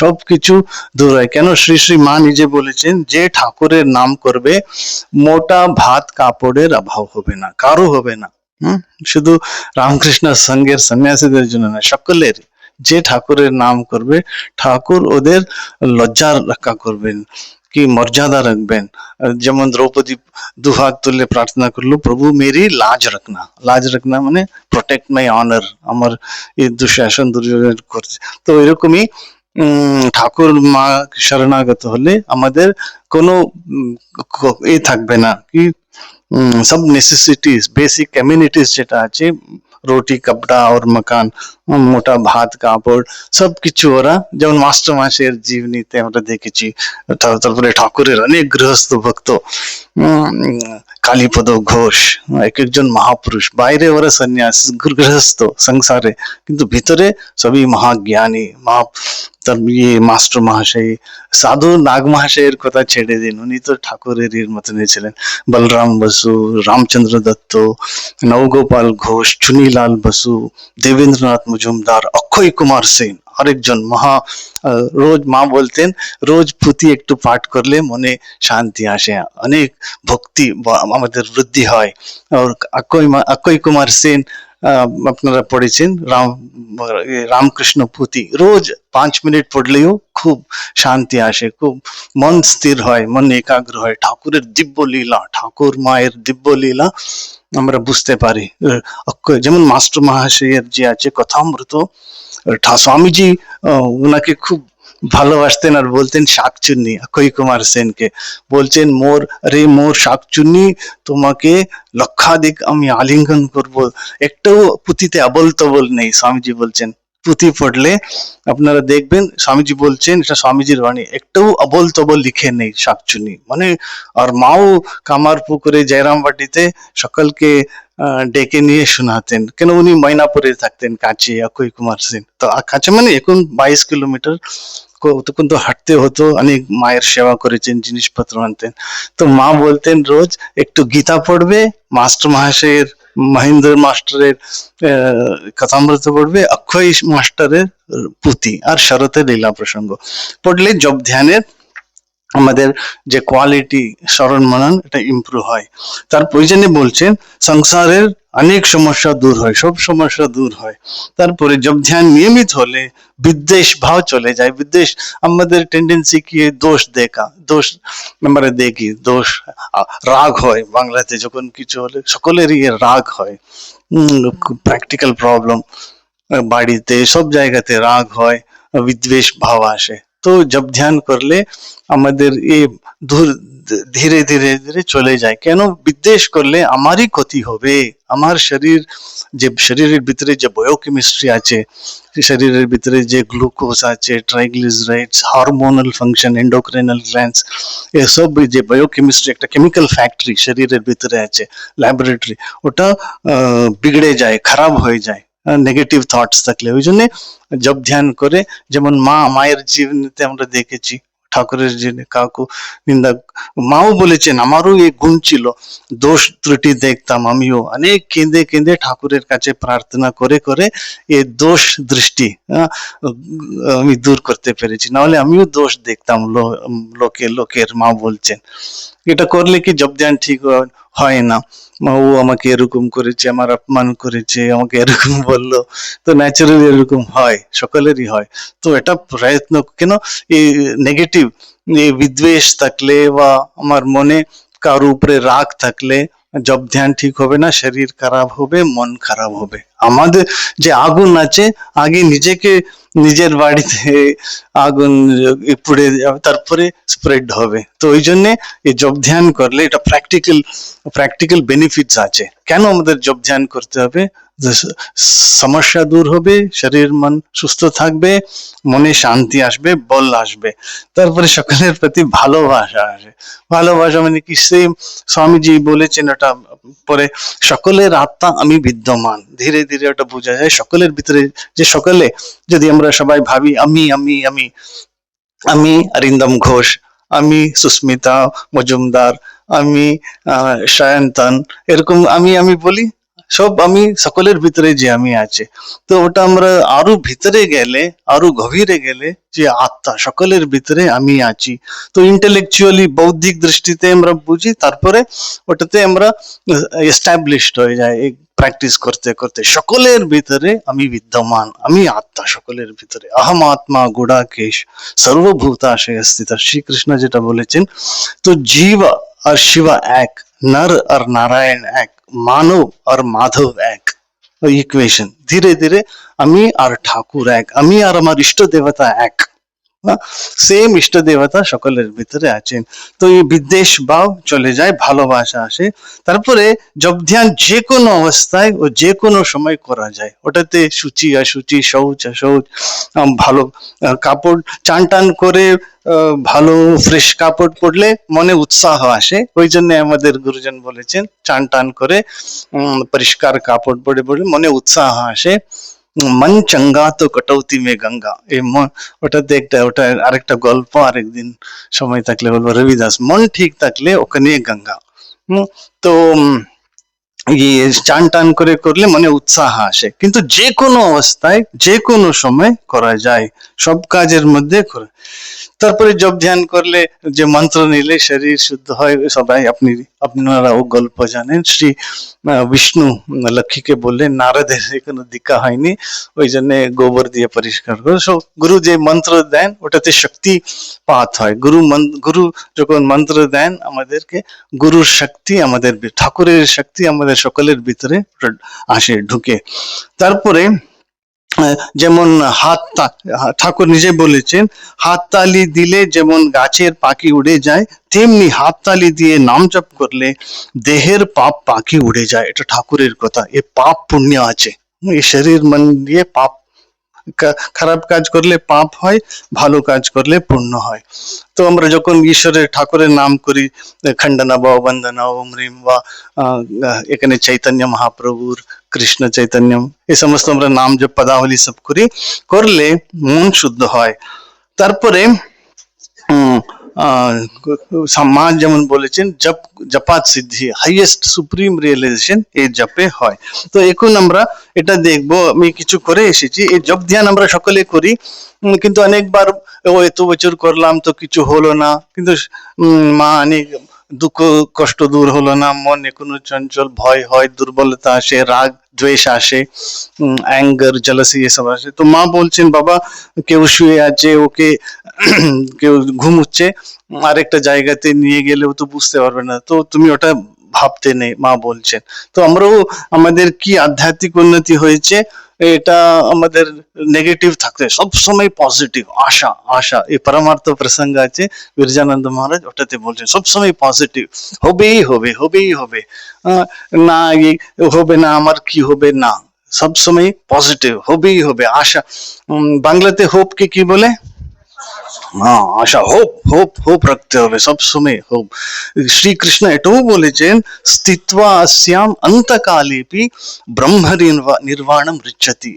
সবকিছু দূর হয়। কেন, শ্রী শ্রী মা নিজে বলেছেন, যে ঠাকুরের নাম করবে মোটা ভাত কাপড়ের অভাব হবে না, কারো হবে না। শুধু রামকৃষ্ণ সংঘের সন্ন্যাসীদের জন্য না, সকলের। যে ঠাকুরের নাম করবে, ঠাকুর ওদের লজ্জা রক্ষা করবেন, কি মর্যাদা রাখবেন। যেমন দ্রৌপদী দুহাত তুলে প্রার্থনা করলো, প্রভু মেরি লাজ রাখনা। লাজ রাখনা মানে প্রোটেক্ট মাই অনার, আমার এই দুঃশাসন দুর্যোধন করছে। তো এরকমই ঠাকুর মা শরণাগত হলে আমাদের কোনো এ থাকবে না, কি সব নেসেসিটিস, বেসিক কমিউনিটিস যেটা আছে, রুটি কাপড়া আর মকান, মোটা ভাত কাপড়, সবকিছু ওরা, যেমন মাস্টার মাসের জীবনীতে আমরা দেখেছি। তারপরে ঠাকুরের অনেক গৃহস্থ ভক্ত, কালীপদ ঘোষ, এক একজন মহাপুরুষ, বাইরে ওরা সন্ন্যাসী গৃহস্থ সংসারে, কিন্তু ভিতরে সবই মহাজ্ঞানী, মাস্টার মহাশয়। সাধু নাগ মহাশয়ের কথা ছেড়ে দিন, উনি তো ঠাকুরের মতনই ছিলেন। বলরাম বসু, রামচন্দ্র দত্ত, নবগোপাল ঘোষ, চুনিলাল বসু, দেবেন্দ্রনাথ মজুমদার, অক্ষয় কুমার সেন আরেকজন মহা। রোজ মা বলতেন, রোজ পুঁথি একটু পাঠ করলে মনে শান্তি আসে, অনেক ভক্তি আমাদের বৃদ্ধি হয়। অক্ষয় কুমার সেন আপনারা পড়েছেন, রামকৃষ্ণ পুঁথি, রোজ 5 মিনিট পড়লেও খুব শান্তি আসে, খুব মন স্থির হয়, মন একাগ্র হয়। ঠাকুরের দিব্য লীলা, ঠাকুর মায়ের দিব্য লীলা আমরা বুঝতে পারি। যেমন মাস্টার মহাশয়ের যে আছে কথামৃত, স্বামীজি ওনাকে খুব ভালোবাসতেন আর বলতেন শাকচুন্নি, অক্ষয় কুমার সেনকে বলছেন, মোর শাকচুন্নি, তোমাকে লক্ষাধিক আমি আলিঙ্গন করব, একটাও পুঁথিতে আবল তবল নেই। স্বামীজি বলছেন, পুঁথি পড়লে আপনারা দেখবেন, স্বামীজি বলছেন, এটা স্বামীজির বাণী, একটাও আবল তবল লিখে নেই শাকচুন্নি মানে। আর মাও কামার পুকুরে জয়রামবাটিতে সকলকে ডেকে নিয়ে শোনাতেন, কেন উনি ময়নাপুরে থাকতেন কাছে, অক্ষয় কুমার সেন। তো কাছে মানে এখন 22 কিলোমিটার, তখন তো হাঁটতে হতো, অনেক মায়ের সেবা করেছেন, জিনিসপত্র আনতেন। তো মা বলতেন রোজ একটু গীতা পড়বে, মাস্টার মহাশয়ের, মহেন্দ্র মাস্টারের কথামৃত পড়বে, অক্ষয় মাস্টারের পুঁথি আর শরতের লীলা প্রসঙ্গ পড়লে জব ধ্যানের আমাদের যে কোয়ালিটি, স্মরণ মনন, এটা ইমপ্রুভ হয়। তার প্রয়োজনে বলছেন, সংসারের অনেক সমস্যা দূর হয়, সব সমস্যা দূর হয়। তারপরে জব ধ্যান নিয়মিত হলে বিদ্বেষ ভাব চলে যায়। বিদ্বেষ আমাদের টেন্ডেন্সি কি, দোষ দেখা, দোষ আমরা দেখি, দোষ, রাগ হয়। বাংলাতে যখন কিছু হলে সকলেরই রাগ হয়, প্র্যাকটিক্যাল প্রবলেম, বাড়িতে সব জায়গাতে রাগ হয়, বিদ্বেষ ভাব আসে। তো জব ধ্যান করলে আমাদের এই ধীরে ধীরে ধীরে চলে যায়। কেন, বিদ্বেষ করলে আমারই ক্ষতি হবে। আমার শরীরের ভিতরে যে বায়োকেমিস্ট্রি আছে, শরীরের ভিতরে যে গ্লুকোজ আছে, ট্রাইগ্লিসারাইডস, হরমোনাল ফাংশন, এন্ডোক্রাইনাল গ্ল্যান্ডস, এসব যে বায়োকেমিস্ট্রি, একটা কেমিক্যাল ফ্যাক্টরি শরীরের ভিতরে আছে, ল্যাবরেটরি, ওটা বিগড়ে যায়, খারাপ হয়ে যায় নেগেটিভ থটস থাকলে। ওই জন্য জব ধ্যান করে, যেমন মায়ের জীবনীতে আমরা দেখেছি, ঠাকুরের যিনি কাউকে নিন্দা, মাও বলেছেন আমারও এই গুণ ছিল, দোষ ত্রুটি দেখতাম, আমিও অনেক কেঁদে কেঁদে ঠাকুরের কাছে প্রার্থনা করে করে এই দোষ দৃষ্টি আমি দূর করতে পেরেছি, নাহলে আমিও দোষ দেখতাম লোকের। মা বলছেন এটা করলে কি জব ধ্যান ঠিক হয় না, ও আমাকে এরকম করেছে, আমার অপমান করেছে, আমাকে এরকম বললো, তো ন্যাচারালি এরকম হয়, সকলেরই হয়। তো এটা প্রয়ত্ন কেন, এই নেগেটিভ এই বিদ্বেষ থাকলে বা আমার মনে কারো উপরে রাগ থাকলে জব ধ্যান ঠিক হবে না, শরীর খারাপ হবে, মন খারাপ হবে। আমাদের যে আগুন আছে, আগে নিজেকে নিজের বাড়িতে আগুন পুড়ে যাবে, তারপরে স্প্রেড হবে। তো ওই জন্য এই জব ধ্যান করলে এটা প্র্যাকটিক্যাল বেনিফিটস আছে। কেন আমাদের জব ধ্যান করতে হবে? সমস্যা দূর হবে, শরীর মন সুস্থ থাকবে, মনে শান্তি আসবে, বল আসবে, তারপরে সকলের প্রতি ভালোবাসা আসে। ভালোবাসা মানে কি, সেম স্বামীজি বলেছেন ওটা পরে, সকলের আত্মা আমি বিদ্যমান, ধীরে ধীরে ওটা বোঝা যায় সকলের ভিতরে, যে সকলে যদি আমরা সবাই ভাবি আমি আমি আমি, আমি অরিন্দম ঘোষ, আমি সুস্মিতা মজুমদার, আমি সায়ন্তন, এরকম আমি আমি বলি, সব আমি, সকলের ভিতরে যে আমি আছে। তো ওটা আমরা আরো ভিতরে গেলে, আরো গভীরে গেলে, যে আত্মা সকলের ভিতরে আমি আছি, তো ইন্টেলেকচুয়ালি বৌদ্ধিক দৃষ্টিতে আমরা বুঝি, তারপরে ওটাতে আমরা এস্টাবলিশড হয়ে যায়। প্র্যাকটিস করতে করতে সকলের ভিতরে আমি বিদ্যমান, আমি আত্মা সকলের ভিতরে, আহম আত্মা গুড়াকেশ সর্বভূতাশয় স্থিত, শ্রীকৃষ্ণ যেটা বলেছেন। তো জীব আর শিবা এক, নর আর নারায়ণ এক, মানব আর মাধব এক, ইকুয়েশন। ধীরে ধীরে আমি আর ঠাকুর এক, আমি আর আমার ইষ্ট দেবতা এক, সেম ইষ্ট দেবতা সকলের ভিতরে আছেন। তো এই বিদ্বেষ ভাব চলে যায়, ভালোবাসা আসে। তারপরে জব ধ্যান যে কোনো অবস্থায় ও যে কোনো সময় করা যায়, ওটাতে সূচি অসুচি, শৌচ অশৌচ, ভালো কাপড়, চান টান করে ভালো ফ্রেশ কাপড় পরলে মনে উৎসাহ আসে। ওই জন্য আমাদের গুরুজন বলেছেন চান টান করে পরিষ্কার কাপড় পরে পরে মনে উৎসাহ আসে। মন চঙ্গা তো কটৌতি মে গঙ্গা, এই ওটাতে ওটা আরেকটা গল্প, আরেকদিন সময় থাকলে বলবো। রবিদাস, মন ঠিক থাকলে ওখানে গঙ্গা। তো ইয়ে চান টান করে করলে মনে উৎসাহ আসে, কিন্তু যে কোনো অবস্থায় যে কোনো সময় করা যায়, সব কাজের মধ্যে করে। তারপরে জব ধ্যান করলে যে মন্ত্র নিলে শরীর শুদ্ধ হয়, সবাই আপনারা ও গল্প জানেন। শ্রী বিষ্ণু লক্ষ্মীকে বললেন নারদের কোনো দীক্ষা হয়নি, ওই জন্য গোবর দিয়ে পরিষ্কার করে। গুরু যে মন্ত্র দেন ওটাতে শক্তি পাত হয়। গুরু যখন মন্ত্র দেন আমাদেরকে, গুরুর শক্তি আমাদের, ঠাকুরের শক্তি আমাদের সকলের ভিতরে আসে, ঢুকে। তারপরে যেমন ঠাকুর নিজে বলেছেন, হাততালি দিলে যেমন গাছের পাখি উড়ে যায়, তেমনি হাততালি দিয়ে নাম জপ করলে দেহের পাপ পাখি উড়ে যায়। এটা ঠাকুরের কথা। এ পাপ পুণ্য আছে, এই শরীর মন দিয়ে পাপ, খারাপ কাজ করলে পাপ হয়, ভালো কাজ করলে পুণ্য হয়। তো আমরা যখন ঈশ্বরের ঠাকুরের নাম করি, খণ্ডনা বা বন্দনা ওম রিম বা এখানে চৈতন্য মহাপ্রভুর, কৃষ্ণ চৈতন্যম, এই সমস্ত আমরা নাম জপ পদাবলী সব করি, করলে মন শুদ্ধ হয়। তারপরে মা যেমন বলেছেন, জপাত সিদ্ধি, হাইয়েস্ট সুপ্রিম রিয়েলাইজেশন এই জপে হয়। তো এখন আমরা এটা দেখবো, আমি কিছু করে এসেছি। এই জপ ধ্যান আমরা সকলে করি, কিন্তু অনেকবার এত বছর করলাম তো কিছু হলো না, কিন্তু মা অনেক দুঃখ কষ্ট দূর হলো না, মন এখনো চঞ্চল, ভয় হয়, দুর্বলতা আসে, রাগ দ্বেষ আসে, অ্যাঙ্গার জেলাসি এসব আসে। তো মা বলছেন বাবা, কেউ শুয়ে আছে, ওকে কেউ ঘুমুচ্ছে, আরেকটা জায়গাতে নিয়ে গেলে ও তো বুঝতে পারবে না, তো তুমি ওটা ভাবতে নেই, মা বলছেন। তো আমরাও আমাদের কি আধ্যাত্মিক উন্নতি হয়েছে, এটা আমাদের নেগেটিভ থাকতে সবসময় পজিটিভ, আশা আশা। এই পরমার্থ প্রসঙ্গ আছে, বিরজানন্দ মহারাজ ওটাতে বলছেন সবসময় পজিটিভ, হবেই হবে, হবেই হবে, না হবে না, আমার কি হবে না, সবসময় পজিটিভ, হবেই হবে, আশা। বাংলাতে হোপ কে কি বলে? হ্যাঁ, আশা, হোপ হোপ হোপ রাখতে হবে সব সময়, হোপ। শ্রীকৃষ্ণ এটাও বলেছেন, স্থিত্বা अस्याम অন্তকালেপি ব্রহ্ম নির্বাণম রিচ্ছতি,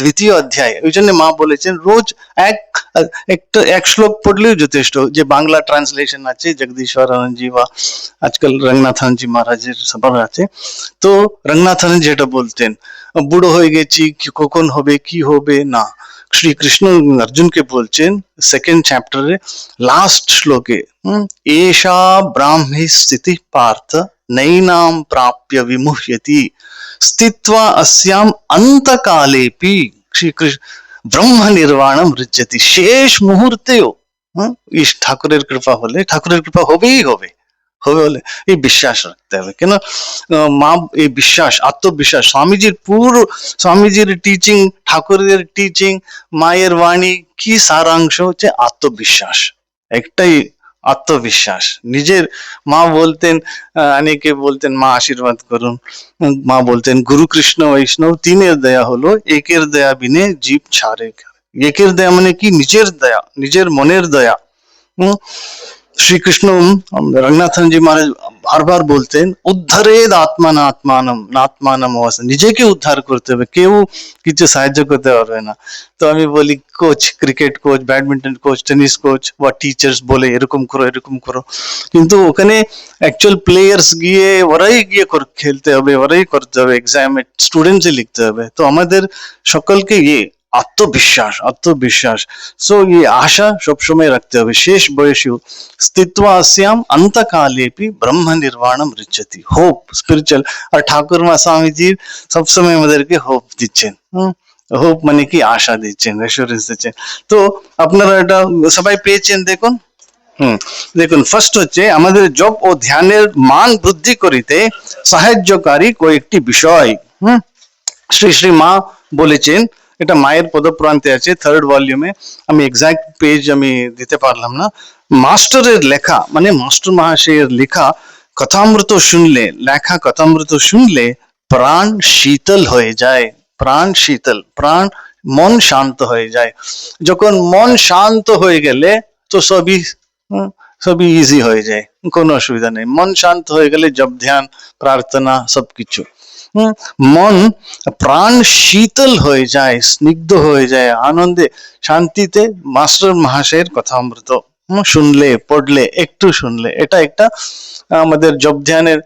দ্বিতীয় অধ্যায়। ওই জন্য মা বলেছেন রোজ এক একটা এক শ্লোক পড়লেও যথেষ্ট। যে বাংলা ট্রান্সলেশন আছে জগদীশ্বর আনন্দজি বা আজকাল রঙ্গনাথনজি মহারাজের সবার আছে। তো রঙ্গনাথনজি যেটা বলতেন, বুড়ো হয়ে গেছি, কখন হবে কি হবে না, শ্রীকৃষ্ণ অর্জুনকে বলছেন সেকেন্ড চ্যাপ্টারে লাস্ট শ্লোকে, এষা ব্রাহ্মী স্থিতি পার্থ নৈনাম প্রাপ্য বিমুহ্যতি স্থিত্বা अस्याम অন্তকালেপি শ্রীকৃষ্ণ ব্রহ্ম নির্বাণম রিচ্যতি। শেষ মুহূর্তেও ঠাকুরের কৃপা হলে, ঠাকুরের কৃপা হবেই হবে, হবে বলে এই বিশ্বাস রাখতে হবে। কেন মা, এই বিশ্বাস, আত্মবিশ্বাস, স্বামীজির পুরো, স্বামীজির টিচিং, ঠাকুরের টিচিং, মায়ের বাণী কি সারাংশ হচ্ছে আত্মবিশ্বাস, একটাই আত্মবিশ্বাস। নিজের মা বলতেন, অনেকে বলতেন মা আশীর্বাদ করুন, মা বলতেন গুরু কৃষ্ণ বৈষ্ণব তিনের দয়া হলো, একের দয়া বিনে জীব ছাড়ে। একের দয়া মানে কি? নিজের দয়া, নিজের মনের দয়া। হম শ্রীকৃষ্ণ রঙ্গনাথনজি মহারাজ বারবার বলতেন উদ্ধারেদ আত্মান আত্মানম নাত্মানম অবস্থা, নিজেকে উদ্ধার করতে হবে, কেউ কিছু সাহায্য করতে পারবে না। তো আমি বলি coach, cricket coach, badminton coach, tennis coach বা টিচার্স বলে এরকম করো এরকম করো, কিন্তু ওখানে অ্যাকচুয়াল প্লেয়ার্স গিয়ে ওরাই গিয়ে খেলতে হবে, ওরাই করতে হবে, এক্সামে স্টুডেন্টসই লিখতে হবে। তো আমাদের সকলকে আত্মবিশ্বাস, আত্মবিশ্বাস, সো আশা সবসময় রাখতে হবে। শেষ বয়সেও স্থিত্বা अस्याम অন্তকালেপি ব্রহ্ম নির্বাণম রিচ্যতি, হোপ, স্পিরিচুয়াল। আর ঠাকুর মা স্বামীজি সবসময় আমাদেরকে হোপ দিচ্ছেন। হোপ মানে কি? আশা দিচ্ছেন, অ্যাসুরেন্স দিচ্ছেন। তো আপনারা এটা সবাই পেয়েছেন দেখুন। দেখুন, ফার্স্ট হচ্ছে আমাদের জপ ও ধ্যানের মান বৃদ্ধি করিতে সাহায্যকারী কয়েকটি বিষয়। শ্রী শ্রী মা বলেছেন, এটা মায়ের পদপ্রান্তে আছে, থার্ড ভলিউমে। আমি এক্সাক্ট পেজ আমি দিতে পারলাম না। মাস্টারের লেখা, মানে মাস্টার মহাশয়ের লেখা কথামৃত শুনলে, লেখা কথামৃত শুনলে প্রাণ শীতল হয়ে যায়, প্রাণ শীতল, প্রাণ, মন শান্ত হয়ে যায়। যখন মন শান্ত হয়ে গেলে তো সবই সবই ইজি হয়ে যায়, কোনো অসুবিধা নেই। মন শান্ত হয়ে গেলে জপ ধ্যান প্রার্থনা সবকিছু, মন প্রাণ শীতল হয়ে যায়, স্নিগ্ধ হয়ে যায়, আনন্দে শান্তিতে মাস্টার মহাশয়ের কথা অমৃত শুনলে, পড়লে, একটু শুনলে, এটা একটা আমাদের জপ ধ্যানের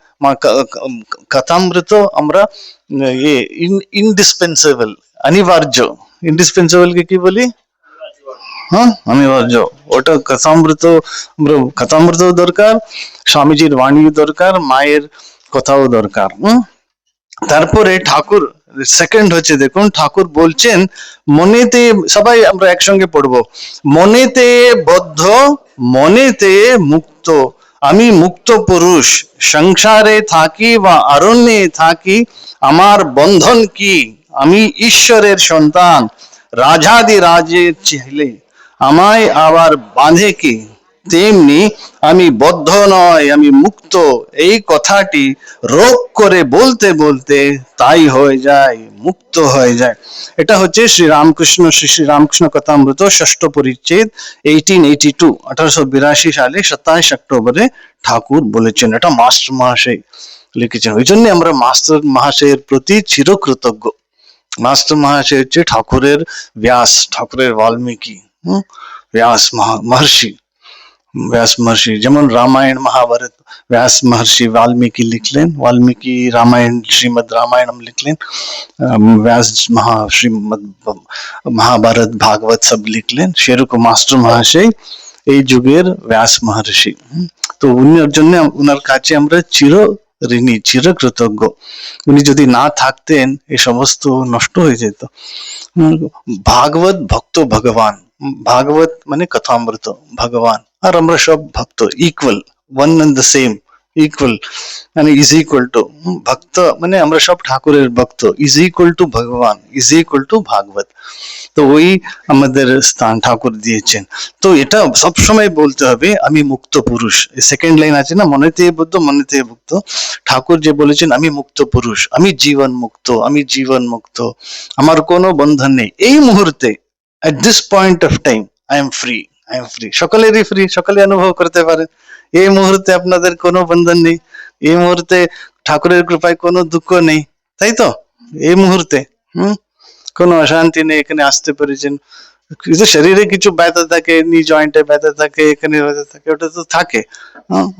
কথামৃত আমরা ইনডিসপেন্সেবল, অনিবার্য। ইনডিসপেন্সেবল কে কি বলি? অনিবার্য। ওটা কথামৃত, আমরা কথামৃত দরকার, স্বামীজির বাণীও দরকার, মায়ের কথাও দরকার। তারপরে ঠাকুর সেকেন্ড হচ্ছে, দেখুন ঠাকুর বলছেন মনেতে, সবাই আমরা একসঙ্গে পড়বো, মনেতে বদ্ধ মনেতে মুক্ত, আমি মুক্ত পুরুষ, সংসারে থাকি বা অরণ্যে থাকি, আমার বন্ধন কি? আমি ঈশ্বরের সন্তান, রাজাদি রাজের ছেলে, আমায় আবার বাঁধে কি? তেমনি আমি বদ্ধ নয়, আমি মুক্ত, এই কথাটি রোগ করে বলতে বলতে তাই হয়ে যায়, মুক্ত হয়ে যায়। এটা হচ্ছে শ্রী রামকৃষ্ণ, শ্রী শ্রী রামকৃষ্ণ কথামৃত ষষ্ঠ পরিচ্ছেদ, 1882, 1882 সালে 27 অক্টোবরে ঠাকুর বলেছেন। এটা মাস্টার মহাশয় লিখেছেন। ওই জন্য আমরা মাস্টার মহাশয়ের প্রতি চিরকৃতজ্ঞ। মাস্টার মহাশয় হচ্ছে ঠাকুরের ব্যাস, ঠাকুরের বাল্মীকি, ব্যাস মহর্ষি, व्यास महर्षि। যেমন রামায়ণ মহাভারত व्यास महर्षि वाल्मीकि लिखलेन, वाल्मीकि रामायण श्रीमद रामायणम लिखलेन, व्यास श्रीमद महाभारत भागवत सब लिखलेन। সেরকম মাস্টার মহাশয় এই যুগের ব্যাস মহর্ষি। তো উনার জন্য, উনার কাছে আমরা চির ঋণী, চিরকৃতজ্ঞ। উনি যদি না থাকতেন এই সমস্ত নষ্ট হয়ে যেত। ভাগবত ভক্ত ভগবান, ভাগবত মানে কথামৃত, ভগবান আর আমরা সব ভক্ত, equal, one and the same, equal মানে ইজ ইকুয়াল টু ভক্ত, মানে আমরা সব ঠাকুরের ভক্ত, ইজ ইকুয়াল টু ভগবান, ইজ ইকুয়াল টু ভাগবত। তো ওই আমাদের স্থান ঠাকুর দিয়েছেন। তো এটা সবসময় বলতে হবে, আমি মুক্ত পুরুষ। সেকেন্ড লাইন আছে না, মনেতে বুদ্ধ মনেতে মুক্ত, ঠাকুর যে বলেছেন আমি মুক্ত পুরুষ, আমি জীবন মুক্ত, আমি জীবন মুক্ত, আমার কোনো বন্ধন নেই। এই মুহূর্তে, at this point of time, I am free, I am free, সকলেরই ফ্রি, সকলে অনুভব করতে পারেন। এই মুহূর্তে আপনাদের কোনো বন্ধন নেই, এই মুহূর্তে ঠাকুরের কৃপায় কোনো দুঃখ নেই, তাই তো? এই মুহূর্তে কোনো অশান্তি নেই, এখানে আসতে পেরেছেন। কিছু শরীরে কিছু ব্যথা থাকে, নি জয়েন্টে ব্যথা থাকে, এখানে ব্যথা থাকে, ওটা তো থাকে।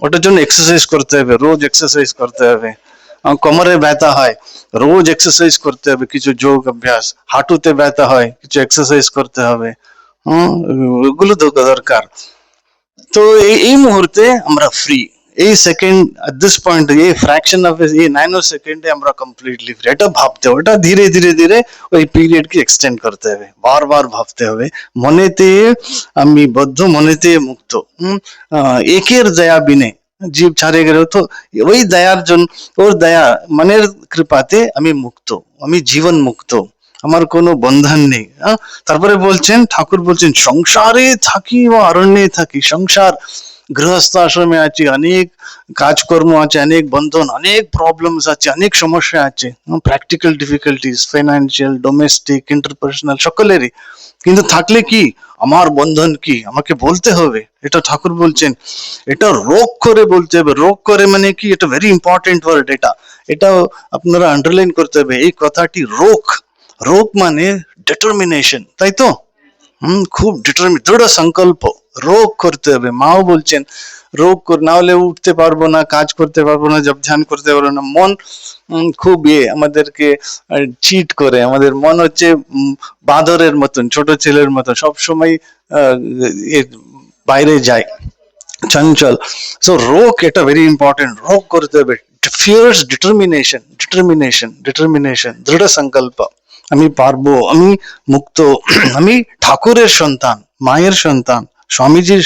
ওটার জন্য এক্সারসাইজ করতে হবে, রোজ এক্সারসাইজ করতে হবে। কোমরে ব্যথা হয়, রোজ এক্সারসাইজ করতে হবে, কিছু যোগ অভ্যাস। হাঁটুতে ব্যথা হয়, কিছু এক্সারসাইজ করতে হবে। ওগুলো তো দরকার। তো এই মুহূর্তে আমরা ফ্রি, এই সেকেন্ড, দিস পয়েন্ট, এই ফ্র্যাকশন অফ এই ন্যানো সেকেন্ডে আমরা কমপ্লিটলি ফ্রি। এটা ভাবতে হবে, এটা ধীরে ধীরে ধীরে ওই পিরিয়ড কে এক্সটেন্ড করতে হবে, বারবার ভাবতে হবে। মনেতে আমি বদ্ধ, মনেতে মুক্ত, একের দয়া বিনে জীব ছাড়ে গেল। তো ওই দয়ার জন্য, ওর দয়া, মনের কৃপাতে আমি মুক্ত, আমি জীবন মুক্ত, আমার কোনো বন্ধন নেই। তারপরে বলছেন, ঠাকুর বলছেন, সংসারে থাকি ও অরণ্যে থাকি। সংসার, গৃহস্থ আশ্রমে আছি, অনেক কাজকর্ম আছে, অনেক বন্ধন, অনেক প্রবলেমস আছে, অনেক সমস্যা আছে, practical difficulties, financial, domestic, interpersonal, সকলেরই। কিন্তু থাকলে কি, আমার বন্ধন কি, আমাকে বলতে হবে। এটা ঠাকুর বলছেন, এটা রোগ করে বলতে হবে। রোগ করে মানে কি, এটা ভেরি ইম্পর্টেন্ট ওয়ার্ড। এটা আপনারা আন্ডারলাইন করতে হবে এই কথাটি, রোগ। রোগ মানে ডিটারমিনেশন, তাই তো? খুব দৃঢ় সংকল্প, রোগ করতে হবে। মাও বলছেন রোগ না হলে উঠতে পারবো না, কাজ করতে পারবো না, জব ধ্যান করতে পারবো না। মন খুব আমাদেরকে চিট করে। আমাদের মন হচ্ছে বাঁদরের মতন, ছোট ছেলের মতন, সবসময় বাইরে যায়, চঞ্চল। সো রোগ, এটা ভেরি ইম্পর্টেন্ট, রোগ করতে হবে। ফিয়ার্স ডিটারমিনেশন, দৃঢ় সংকল্প, আমি পারবো, আমি মুক্ত, আমি ঠাকুরের সন্তান, মায়ের সন্তান, স্বামীজির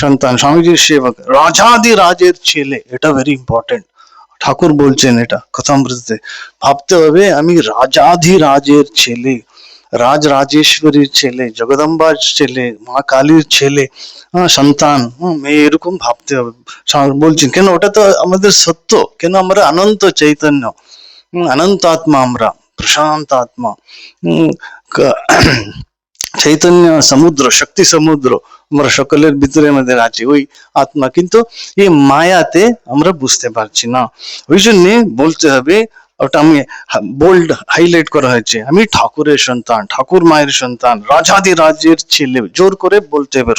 সন্তান, স্বামীজির সেবক, রাজাদি রাজের ছেলে। এটা ভেরি ইম্পর্টেন্ট, ঠাকুর বলছেন এটা কথামৃতে। ভাবতে হবে আমি রাজাধি রাজের ছেলে, রাজ রাজেশ্বরীর ছেলে, জগদম্বার ছেলে, মা কালীর ছেলে, সন্তান, মেয়ে, এরকম ভাবতে হবে। বলছেন কেন, ওটা তো আমাদের সত্য। কেন, আমরা অনন্ত চৈতন্য, অনন্ত আত্মা, আমরা প্রশান্ত আত্মা, চৈতন্য সমুদ্র, শক্তি সমুদ্র আমরা সকলের ভিতরে আমাদের আছে ওই আত্মা। কিন্তু এই মায়াতে আমরা বুঝতে পারছি না। ওই জন্যে বলতে হবে, ওটা আমি বোল্ড হাইলাইট করা হয়েছে, আমি ঠাকুরের সন্তান, ঠাকুর মায়ের সন্তান, রাজাদি রাজের ছেলে। জোর করে বলতে হবে,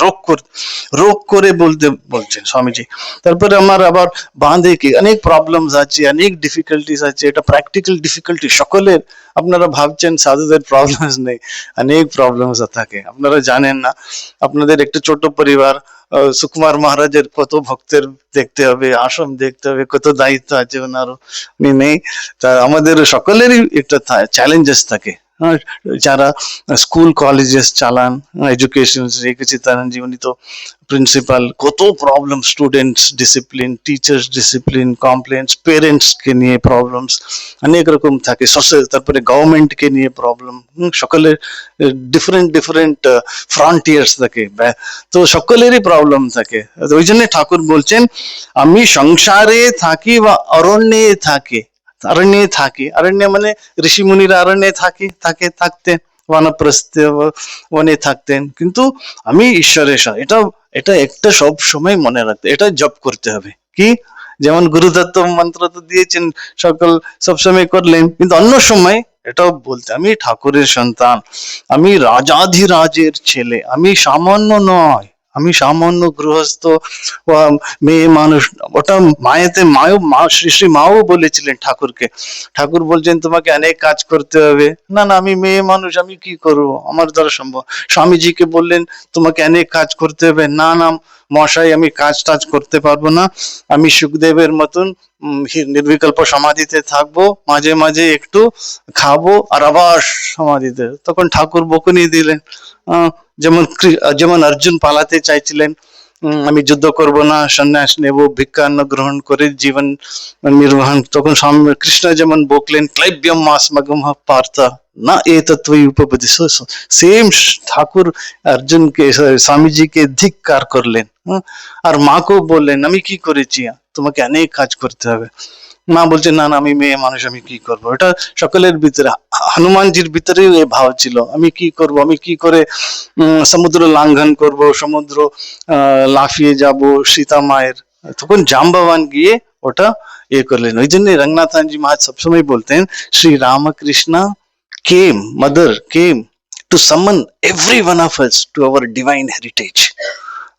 রোগ করে বলতে বলছেন স্বামীজি। তারপরে আমার আবার বাঁধে কি অনেক প্রবলেমস আছে, অনেক ডিফিকাল্টিস আছে, এটা প্র্যাকটিক্যাল ডিফিকাল্টি সকলের। আপনারা ভাবছেন সাধুদের প্রবলেমস নেই, অনেক প্রবলেমস থাকে, আপনারা জানেন না। আপনাদের একটা ছোট পরিবার, সুকুমার মহারাজের কত ভক্তের দেখতে হবে, আশ্রম দেখতে হবে, কত দায়িত্ব আছে ওনারও, উনি নেই। তা আমাদের সকলেরই একটা চ্যালেঞ্জেস থাকে। যারা স্কুল কলেজেস চালান, এডুকেশন রেখেছি, তারা জীবনী তো প্রিন্সিপাল, কত problem, students discipline, teachers discipline, complaints, parents কে নিয়ে প্রবলেমস অনেক রকম থাকে, সোশ্যাল, তারপরে গভর্নমেন্ট কে নিয়ে প্রবলেম, সকলের ডিফারেন্ট ফ্রন্টিয়ার্স থাকে, তো সকলেরই প্রবলেম থাকে। ওই জন্য ঠাকুর বলছেন, আমি সংসারে থাকি বা অরণ্যে থাকি। অরণ্যে থাকি, অরণ্য মানে ঋষি মুনিরা অরণ্যে থাকতেন, বানপ্রস্থ বনে থাকতেন, কিন্তু আমি ঈশ্বরের সাথে। এটা একটা সব সময় মনে রাখতে, এটা জপ করতে হবে। কি, যেমন গুরুদত্ত মন্ত্র তো দিয়েছেন, সকল সবসময় করলেন, কিন্তু অন্য সময় এটাও বলতে, আমি ঠাকুরের সন্তান, আমি রাজাধিরাজের ছেলে, আমি সামান্য নয়, আমি সামান্য গৃহস্থ মেয়ে মানুষ। ওটা মায়েতে শ্রী শ্রী মাও বলেছিলেন ঠাকুরকে। ঠাকুর বলছেন তোমাকে অনেক কাজ করতে হবে। না, আমি মেয়ে মানুষ, আমি কি করবো, আমার দ্বারা সম্ভব। স্বামীজিকে বললেন তোমাকে অনেক কাজ করতে হবে। না মশাই, আমি কাজ টাজ করতে পারবো না, আমি সুখদেবের মতন নির্বিকল্প সমাধিতে থাকবো, মাঝে মাঝে একটু খাবো আর আবার সমাধিতে। তখন ঠাকুর বকুনি দিলেন। যেমন অর্জুন পালাতে চাইছিলেন, আমি যুদ্ধ করব না, সন্ন্যাস নেব, ভিক্ষান্ন গ্রহণ করে জীবন নির্বাহন। তখন কৃষ্ণ যেমন বকলেন, ক্লাইব্যম মাসমগম পার্থ না এ তত্ত্বই উপপদি। সেম ঠাকুর অর্জুনকে, স্বামীজিকে ধিক্কার করলেন। আর মাকেও বললেন, আমি কি করেছি, তোমাকে অনেক কাজ করতে হবে। মা বলছে না না আমি মেয়ে মানুষ, আমি কি করব। এটা সকলের ভিতরে, হনুমানজির ভিতরেও এই ভাব ছিল, আমি কি করব, আমি কি করে সমুদ্র লাঙ্ঘন করব, সমুদ্র লাফিয়ে যাব সীতা মায়ের। তখন জাম্বাবান গিয়ে ওটা করলেন। ওই জন্য রঙ্গনাথজি মহারাজ সবসময় বলতেন শ্রী রামকৃষ্ণ কেম, মাদার কেম টু সামন every one of us to our divine heritage.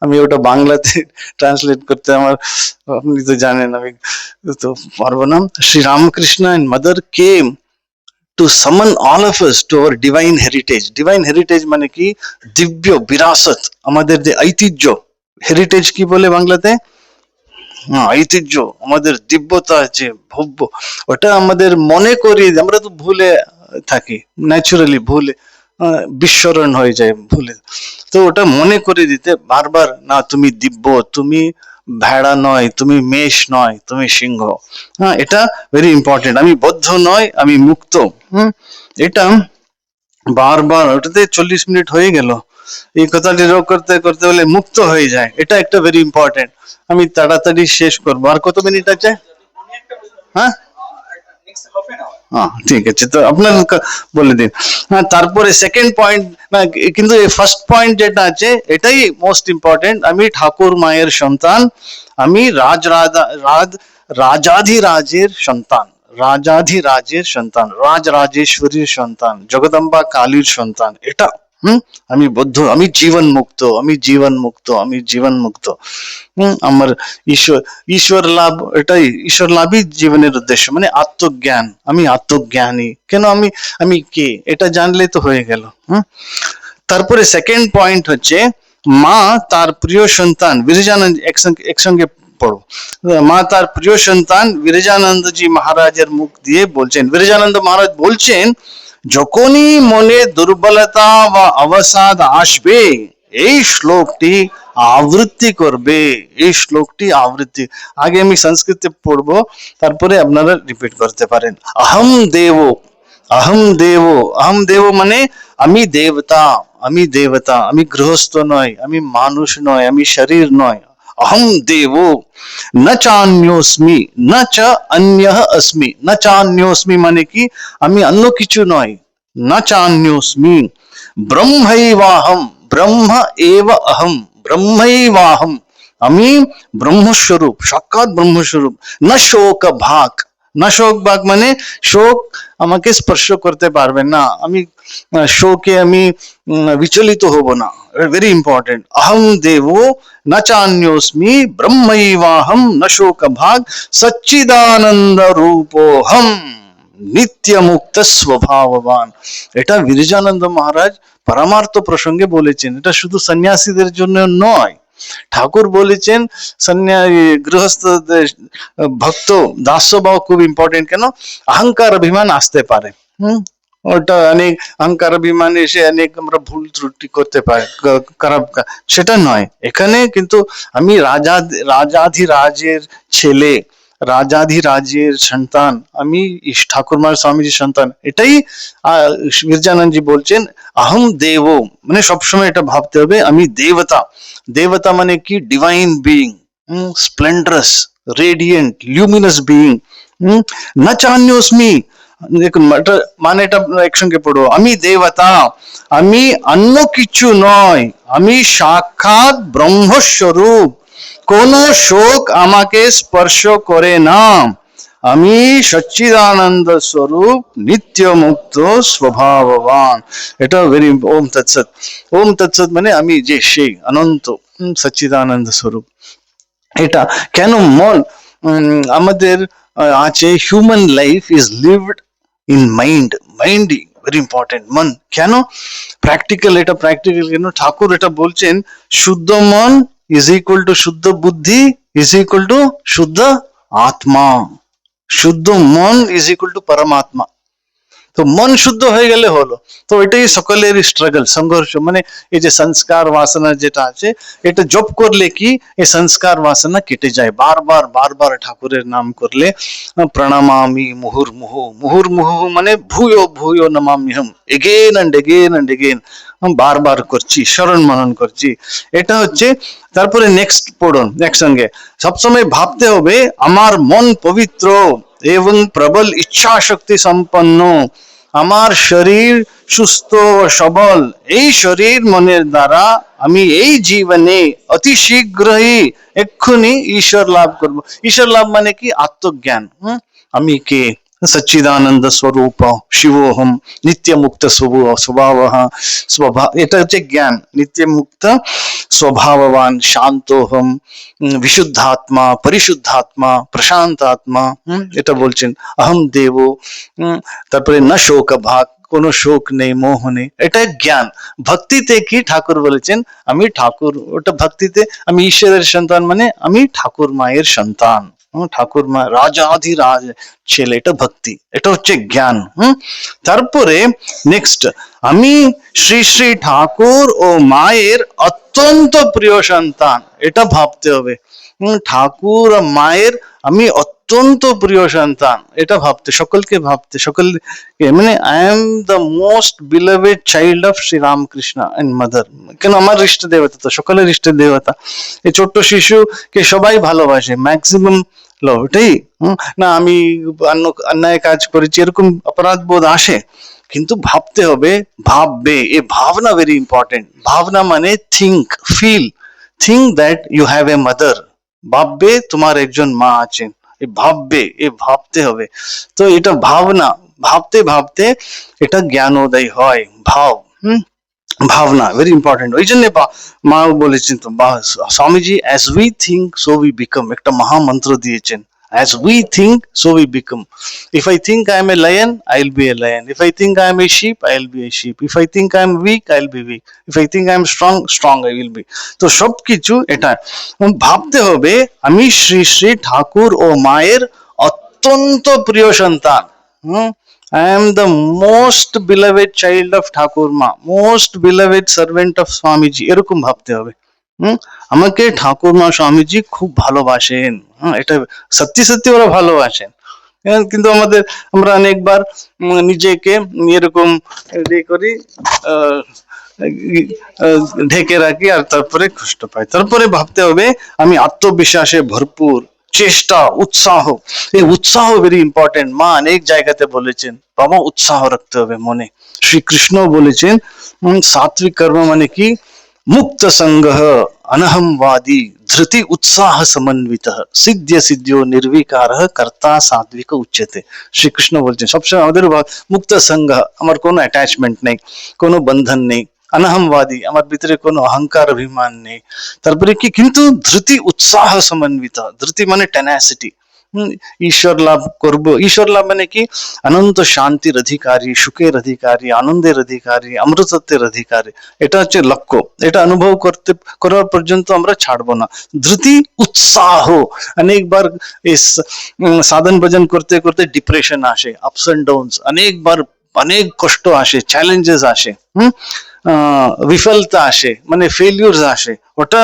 আমি ওটা বাংলাতে ট্রান্সলেট করতে আমার, আপনি তো জানেন আমি তো পারবো না। Shri Ramakrishna and mother came to summon all of us to our divine heritage. Divine heritage মানে কি? দিব্য বিরাসত, আমাদের যে ঐতিহ্য। হেরিটেজ কি বলে বাংলাতে? ঐতিহ্য, আমাদের দিব্যতা আছে, ভব্য, ওটা আমাদের মনে করি। আমরা তো ভুলে থাকি, ন্যাচুরালি ভুলে বিস্মরণ হয়ে যায় ভুলে। তো ওটা মনে করে দিতে বারবার, না তুমি দিব্য, তুমি ভেড়া নয়, তুমি মেষ নয়, তুমি সিংহ। হ্যাঁ, এটা ভেরি ইম্পর্টেন্ট। আমি বদ্ধ নয়, আমি মুক্ত। এটা বারবার, ওটাতে 40 মিনিট হয়ে গেল। এই কথাটি রোগ করতে করতে হলে মুক্ত হয়ে যায়, এটা একটা ভেরি ইম্পর্টেন্ট। আমি তাড়াতাড়ি শেষ করবো। আর কত মিনিট আছে? হ্যাঁ ঠিক আছে, তো আপনার বলে দিন। হ্যাঁ, তারপরে সেকেন্ড পয়েন্ট, কিন্তু এই ফার্স্ট পয়েন্ট যেটা আছে এটাই মোস্ট ইম্পর্টেন্ট। আমি ঠাকুর মায়ের সন্তান, আমি রাজাধিরাজের সন্তান, রাজাধিরাজের সন্তান, রাজরাজেশ্বরীর সন্তান, জগদম্বা কালীর সন্তান। এটা আমি বদ্ধ, আমি জীবন মুক্ত, আমি জীবন মুক্ত, আমি জীবন মুক্ত। আমার ঈশ্বর লাভ, এটাই ঈশ্বর লাভই জীবনের উদ্দেশ্য, মানে আত্মজ্ঞান। আমি আত্মজ্ঞানী। কেন? আমি কে, এটা জানলে তো হয়ে গেল। তারপরে সেকেন্ড পয়েন্ট হচ্ছে মা তার প্রিয় সন্তান বিরজানন্দ, একসঙ্গে পড়ো। মা তার প্রিয় সন্তান বিরজানন্দজি মহারাজের মুখ দিয়ে বলছেন, বিরজানন্দ মহারাজ বলছেন, যখনই মনে দুর্বলতা বা অবসাদ আসবে এই শ্লোকটি আবৃত্তি করবে। এই শ্লোকটি আবৃত্তি, আগে আমি সংস্কৃতে পড়বো, তারপরে আপনারা রিপিট করতে পারেন। অহম দেব, অহম দেব, অহম দেব মানে আমি দেবতা, আমি দেবতা, আমি গৃহস্থ নয়, আমি মানুষ নয়, আমি শরীর নয়। অহম দেব ন চান্যোস্মি ন চ অন্যঃ अस्मि। ন চান্যোস্মি মানে কি? আমি অন্য কিছু নয়। ন চান্যোস্মি ব্রহ্মৈবাহম, ব্রহ্ম এব অহম, ব্রহ্মৈবাহম, আমি ব্রহ্মস্বরূপ, সাক্ষাৎ ব্রহ্মস্বরূপ। না শোক ভাগ, না শোক ভাগ মানে শোক আমাকে স্পর্শ করতে পারবে না, আমি শোকে আমি বিচলিত হব না। Very important. অহম দেব ন চান্যোস্মি ব্রহ্মৈবাহম ন শোক ভাগ সচ্চিদানন্দ রূপোহম নিত্য মুক্ত স্বভাববান। এটা বিরজানন্দ মহারাজ পরমার্থ প্রসঙ্গে বলেছেন। এটা শুধু সন্ন্যাসীদের জন্য নয়, ঠাকুর বলেছেন গৃহস্থ ভক্ত দাস্যভাব খুব ইম্পর্টেন্ট। কেন? অহংকার অভিমান আসতে পারে। ওটা অনেক অহংকার অভিমান এসে অনেক আমরা ভুল ত্রুটি করতে পারি, খারাপ, সেটা নয়। এখানে কিন্তু আমি রাজাধিরাজের ছেলে, রাজাধিরাজের সন্তান, আমি ঠাকুরমার স্বামীজির সন্তান। এটাই মির্জানন্দজি বলছেন অহম দেব, মানে সবসময় এটা ভাবতে হবে আমি দেবতা। দেবতা মানে কি? Divine being, splendorous, radiant, luminous being. না চান্যোস্মি, দেখুন মানে এটা একসঙ্গে পড়ো। আমি দেবতা, আমি অন্য কিছু নয়, আমি সাক্ষাৎ ব্রহ্মস্বরূপ, কোন শোক আমাকে স্পর্শ করে না, আমি সচ্চিদানন্দ স্বরূপ, নিত্য মুক্ত স্বভাববান। এটা ভেরি, ওম তৎসৎ। ওম তৎসৎ মানে আমি যে সেই অনন্ত সচ্চিদানন্দ স্বরূপ। এটা কেন মন আমাদের আছে, human life is lived in mind, minding very important. মন কেন? প্র্যাকটিক্যাল, এটা প্র্যাকটিক্যাল কেন? ঠাকুর এটা বলছেন, শুদ্ধ মন ইজ ইকুয়াল টু শুদ্ধ বুদ্ধি ইজ ইকুয়াল টু শুদ্ধ আত্মা। শুদ্ধ মন ইজ ইকুয়াল টু পরমাত্মা। তো মন শুদ্ধ হয়ে গেলে হলো। তো এটাই সকলের স্ট্রাগল, সংঘর্ষ। মানে এই যে সংস্কার বাসনা যেটা আছে, এটা জপ করলে কি এই সংস্কার বাসনা কেটে যায়। বারবার বারবার ঠাকুরের নাম করলে, প্রণামামি মুহুর্মুহু, মুহুর্মুহু মানে ভূয়ো ভূয়ো নমাম্যহম, again and again and again, বারবার করছি, স্মরণ মনন করছি। এটা হচ্ছে। তারপরে নেক্সট পড়ুন একসঙ্গে। সবসময় ভাবতে হবে আমার মন পবিত্র, এবং প্রবল ইচ্ছা শক্তি সম্পন্ন, আমার শরীর সুস্থ ও সবল, এই শরীর মনের দ্বারা আমি এই জীবনে অতি শীঘ্রই এক্ষুনি ঈশ্বর লাভ করব। ঈশ্বর লাভ মানে কি? আত্মজ্ঞান। আমি কে? সচ্চিদানন্দ স্বরূপ শিবোহম নিত্য মুক্ত স্বভাব স্বভাব, এটা হচ্ছে জ্ঞান। নিত্য মুক্ত স্বভাববান শান্তোহম বিশুদ্ধাত্মা পরিশুদ্ধাত্মা প্রশান্ত আত্মা, এটা বলছেন। অহম দেব, তারপরে না শোক ভাগ, কোনো শোক নেই, মোহ নেই, এটা জ্ঞান। ভক্তিতে কি ঠাকুর বলেছেন আমি ঠাকুর, ওটা ভক্তিতে আমি ঈশ্বরের সন্তান, মানে আমি ঠাকুর মায়ের সন্তান, ঠাকুর মা রাজাধিরাজ ছেলে, এটা ভক্তি, এটা হচ্ছে জ্ঞান। তারপরে নেক্সট, আমি শ্রী শ্রী ঠাকুর ও মায়ের অত্যন্ত প্রিয় সন্তান, এটা ভাবতে হবে। ঠাকুর আর মায়ের আমি অত্যন্ত প্রিয় সন্তান, এটা ভাবতে, সকলকে ভাবতে, সকলকে, মানে I am the most beloved child of Shri Ramakrishna and mother. কেন? আমার ইষ্ট দেবতা তো, সকলের ইষ্ট দেবতা। এই ছোট্ট শিশুকে সবাই ভালোবাসে, ম্যাক্সিমাম লভ, এটাই না। আমি অন্যায় কাজ করেছি এরকম অপরাধ বোধ আসে, কিন্তু ভাবতে হবে, ভাববে, এ ভাবনা ভেরি ইম্পর্টেন্ট। ভাবনা মানে think, feel, think that you have a mother, ভাববে তোমার একজন মা আছেন, এ ভাববে, এ ভাবতে হবে। তো এটা ভাবনা, ভাবতে ভাবতে এটা জ্ঞানোদয় হয়। ভাবনা ভেরি ইম্পর্টেন্ট। ওই জন্য মা বলেছেন তো, Swamiji as we think so we become, একটা মহামন্ত্র দিয়েছেন। As we think, so we become. If I think I am a lion, I'll be a lion. If I think I am a sheep, I'll be a sheep. If I think I am weak, I'll be weak. If I think I am strong, strong I will be. তো সবকিছু এটা ভাবতে হবে, আমি শ্রী শ্রী ঠাকুর ও মায়ের অত্যন্ত প্রিয় সন্তান। I am the most beloved child of ঠাকুর মা, most beloved servant of Swamiji, এরকম ভাবতে হবে। আমাকে ঠাকুর মা স্বামীজি খুব ভালোবাসেন, এটা সত্যি সত্যি ওরা ভালোবাসেন। কিন্তু আমরা অনেকবার নিজেকে এরকম করি, ঢেকে রাখি, আর তারপরে কষ্ট পাই। তারপরে ভাবতে হবে আমি আত্মবিশ্বাসে ভরপুর, চেষ্টা, উৎসাহ, এই উৎসাহ ভেরি ইম্পর্টেন্ট। মা অনেক জায়গাতে বলেছেন বাবা উৎসাহ রাখতে হবে মনে। শ্রীকৃষ্ণ বলেছেন সাত্বিক কর্ম মানে কি? মুক্ত সংঘ অনহমবাদী ধৃতি উৎসাহ সমন্বিত সিদ্ধ্য সিদ্ধ্য নির্বিকার কর্তা সাত্বিক উচ্চতে। শ্রীকৃষ্ণ বলছেন সবসময় আমাদের মুক্ত সংঘ, আমার কোনো অ্যাটাচমেন্ট নেই, কোনো বন্ধন নেই। অনহমবাদী, আমার ভিতরে কোনো অহংকার অভিমান নেই। তারপরে কি? কিন্তু ধৃতি উৎসাহ সমন্বিত, ধৃতি মানে টেনাসিটি, ঈশ্বর লাভ করব। ঈশ্বর লাভ মানে কি? অনন্ত শান্তির অধিকারী, সুখের অধিকারী, আনন্দের অধিকারী, অমৃতত্বের অধিকারী, এটা হচ্ছে লক্ষ্য। এটা অনুভব করার পর্যন্ত আমরা ছাড়বো না। ধৃতি উৎসাহ, অনেকবার সাধন ভজন করতে করতে ডিপ্রেশন আসে, আপস এন্ড ডাউনস, অনেকবার অনেক কষ্ট আসে, চ্যালেঞ্জেস আসে, বিফলতা আসে, মানে ফেলিউরস আসে। ওটা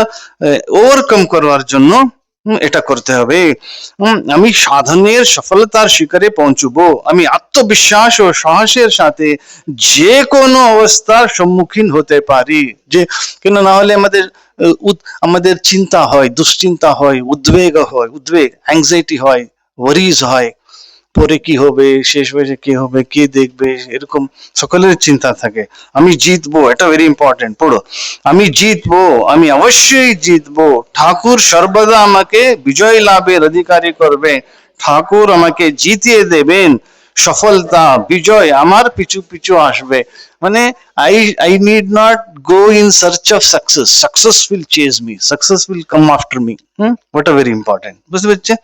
ওভারকাম করার জন্য এটা করতে হবে। আমি সাধনের সফলতার শিখরে পৌঁছবো, আমি আত্মবিশ্বাস ও সাহসের সাথে যে কোনো অবস্থার সম্মুখীন হতে পারি। যে কেন না হলে আমাদের চিন্তা হয়, দুশ্চিন্তা হয়, উদ্বেগ অ্যাংজাইটি হয়, ওয়ারিজ হয়, পরে কি হবে, শেষ বয়সে কি হবে, কে দেখবে, এরকম সকলের চিন্তা থাকে। আমি জিতবো, এটা ভেরি ইম্পর্টেন্ট, পড়ো। আমি জিতবো, আমি অবশ্যই জিতবো, ঠাকুর সর্বদা আমাকে বিজয় লাভের অধিকারী করবে, ঠাকুর আমাকে জিতিয়ে দেবেন, সফলতা বিজয় আমার পিছু পিছু আসবে। মানে I need not go in search of success, success will chase me, success will come after me. ওটা ভেরি ইম্পর্টেন্ট, বুঝতে পেরেছেন?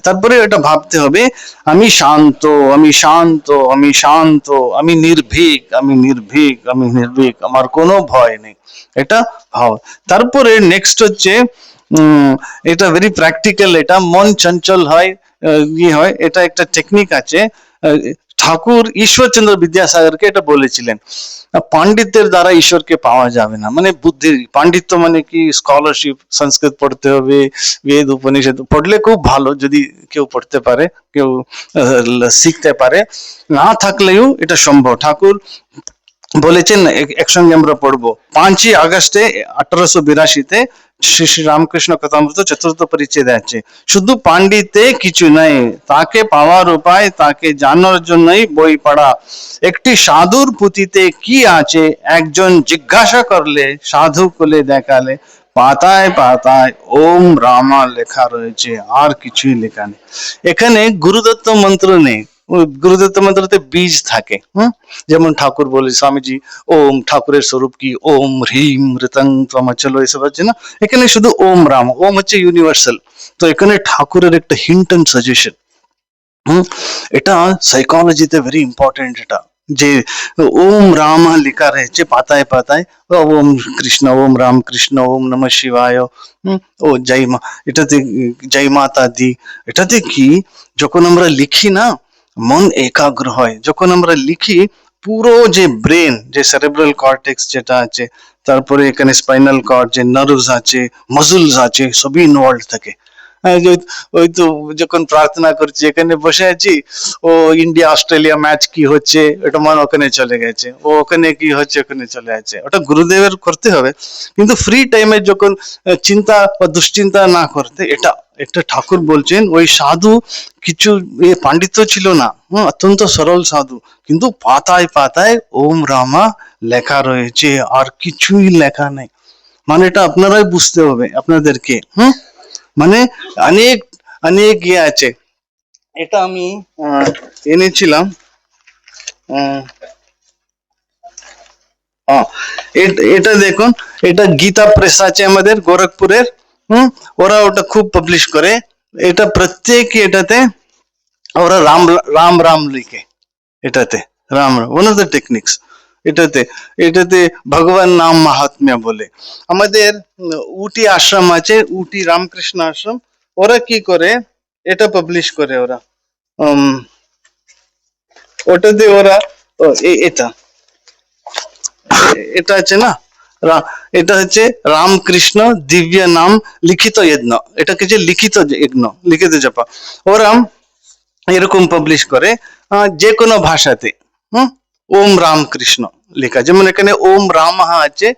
তারপরে এটা ভাবতে হবে আমি শান্ত, আমি শান্ত, আমি শান্ত, আমি নির্ভীক, আমি নির্ভীক, আমি নির্ভীক, আমার কোনো ভয় নেই, এটা ভাব। তারপরে নেক্সট হচ্ছে এটা ভেরি প্র্যাকটিক্যাল, এটা মন চঞ্চল হয়, হয়, এটা একটা টেকনিক আছে। ঠাকুর ঈশ্বরচন্দ্র বিদ্যাসাগরকে এটা বলেছিলেন, পাণ্ডিত্যের দ্বারা ঈশ্বরকে পাওয়া যাবে না, মানে বুদ্ধি। পাণ্ডিত্য মানে কি? স্কলারশিপ, সংস্কৃত পড়তে হবে, বেদ উপনিষদ পড়লে খুব ভালো, যদি কেউ পড়তে পারে, কেউ শিখতে পারে, না থাকলেও এটা সম্ভব। ঠাকুর বলেছেন একসঙ্গে আমরা পড়বো। 5ই আগস্টে 1882-তে শ্রী শ্রী রামকৃষ্ণ কথামৃত চতুর্থ পরিচ্ছেদে আছে, শুধু পাণ্ডিতে কিছু নাই, তাকে পাওয়ার উপায় তাকে জানার জন্যই বই পড়া। একটি সাধুর পুঁথিতে কি আছে একজন জিজ্ঞাসা করলে, সাধু খুলে দেখালে পাতায় পাতায় ওম রামা লেখা রয়েছে, আর কিছুই লেখা নেই। এখানে গুরুদত্ত মন্ত্র নেই। ওই গুরুদত্ত মন্ত্রতে বীজ থাকে। যেমন ঠাকুর বলে স্বামীজি ওম, ঠাকুরের স্বরূপ কি ওম হ্রিম ঋতং ত্বমচল, এসব আছে না। এখানে শুধু ওম রাম, ওম হচ্ছে ইউনিভার্সাল। তো এখানে ঠাকুরের একটা হিন্ট অ্যান্ড সাজেশন। এটা সাইকোলজিতে ভেরি ইম্পর্টেন্ট। এটা যে ওম রাম লেখা রয়েছে পাতায় পাতায়, ওম কৃষ্ণ, ওম রাম কৃষ্ণ, ওম নমঃ শিবায়, ও জয় মা, এটাতে জয় মাতা দি। এটাতে কি যখন আমরা লিখি না, মন একাগ্র হয়। যখন আমরা লিখি পুরো যে ব্রেন, যে সেরেব্রাল কর্টেক্স যেটা আছে, তারপরে এখানে স্পাইনাল কর্ড, যে নার্ভস আছে, মাসলস আছে, সবই ইনভলভ থাকে। ওই তো যখন প্রার্থনা করছি, এখানে বসে আছি, ও ইন্ডিয়া অস্ট্রেলিয়া ম্যাচ কি হচ্ছে এটা মন ওখানে চলে গেছে, ও ওখানে কি হচ্ছে ওখানে চলে যাচ্ছে। ওটা গুরুদেবের করতে হবে, কিন্তু ফ্রি টাইমে যখন চিন্তা বা দুশ্চিন্তা না করতে, এটা একটা ঠাকুর বলছেন ওই সাধু কিছু পাণ্ডিত্য ছিল না, অত্যন্ত সরল সাধু, কিন্তু পাতায় পাতায় ওম রামা লেখা রয়েছে, আর কিছুই লেখা নেই। মানে এটা আপনারাই বুঝতে হবে আপনাদেরকে। মানে অনেক অনেক ইয়ে আছে। এটা আমি এনেছিলাম। এটা দেখুন, এটা গীতা প্রেস আছে আমাদের গোরখপুরের। ওরা ওটা খুব পাবলিশ করে। এটা প্রত্যেক এটাতে ওরা রাম রাম রাম লিখে। এটাতে Ram Ram one of the techniques. এটাতে এটাতে ভগবান নাম মাহাত্ম্য বলে। আমাদের উটি আশ্রম আছে, উটি রামকৃষ্ণ আশ্রম, ওরা কি করে এটা পাবলিশ করে ওরা। ওটাতে ওরা এটা এটা আছে না, এটা হচ্ছে রামকৃষ্ণ দিব্য নাম লিখিত যজ্ঞ, এটাকে যে লিখিত যজ্ঞ, লিখিত জপা, ওরা এরকম পাবলিশ করে যে কোনো ভাষাতে। ওম রামকৃষ্ণ লেখা, যেমন এখানে ওম রাম আছে,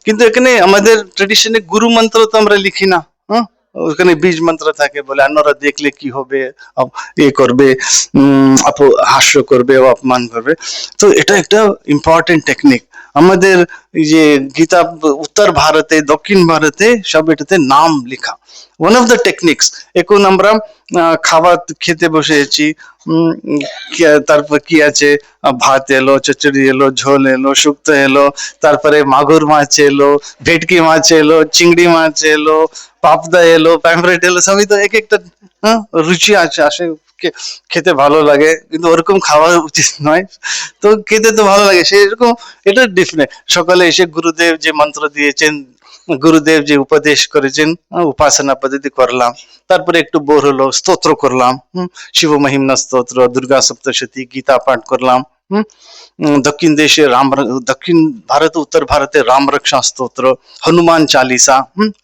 কিন্তু এখানে আমাদের ট্রেডিশনে গুরু মন্ত্র তো আমরা লিখি না। ওখানে বীজ মন্ত্র থাকে, বলে অন্যরা দেখলে কি হবে, এ করবে, হাস্য করবে, অপমান করবে। তো এটা একটা ইম্পর্টেন্ট টেকনিক আমাদের। এই যে গীতা উত্তর ভারতে দক্ষিণ ভারতে সব এটাতে নাম লেখা, ওয়ান অফ দ্য টেকনিক্স। এখন আমরা খাবার খেতে বসেছি, তারপর কি আছে, ভাত এলো, চচ্চড়ি এলো, ঝোল এলো, শুক্তো এলো, তারপরে মাগুর মাছ এলো, ভেটকি মাছ এলো, চিংড়ি মাছ এলো, পাবদা এলো, প্যামফ্রেট এলো, সবই তো এক একটা রুচি আছে, আসে খেতে ভালো লাগে, কিন্তু ওরকম খাওয়া উচিত নয়। তো খেতে তো ভালো লাগে সেরকম। এটা ডিফারেন্ট। সকালে এসে গুরুদেব যে মন্ত্র দিয়েছেন, গুরুদেব যে উপদেশ করেছেন, উপাসনা পদ্ধতি করলাম, তারপরে একটু বোর হলো, স্তোত্র করলাম, শিব মহিমনা স্তোত্র, দুর্গা সপ্তশতী, গীতা পাঠ করলাম। দক্ষিণ দেশে দক্ষিণ ভারত উত্তর ভারতে রাম রক্ষা স্তোত্র, হনুমান চালিসা,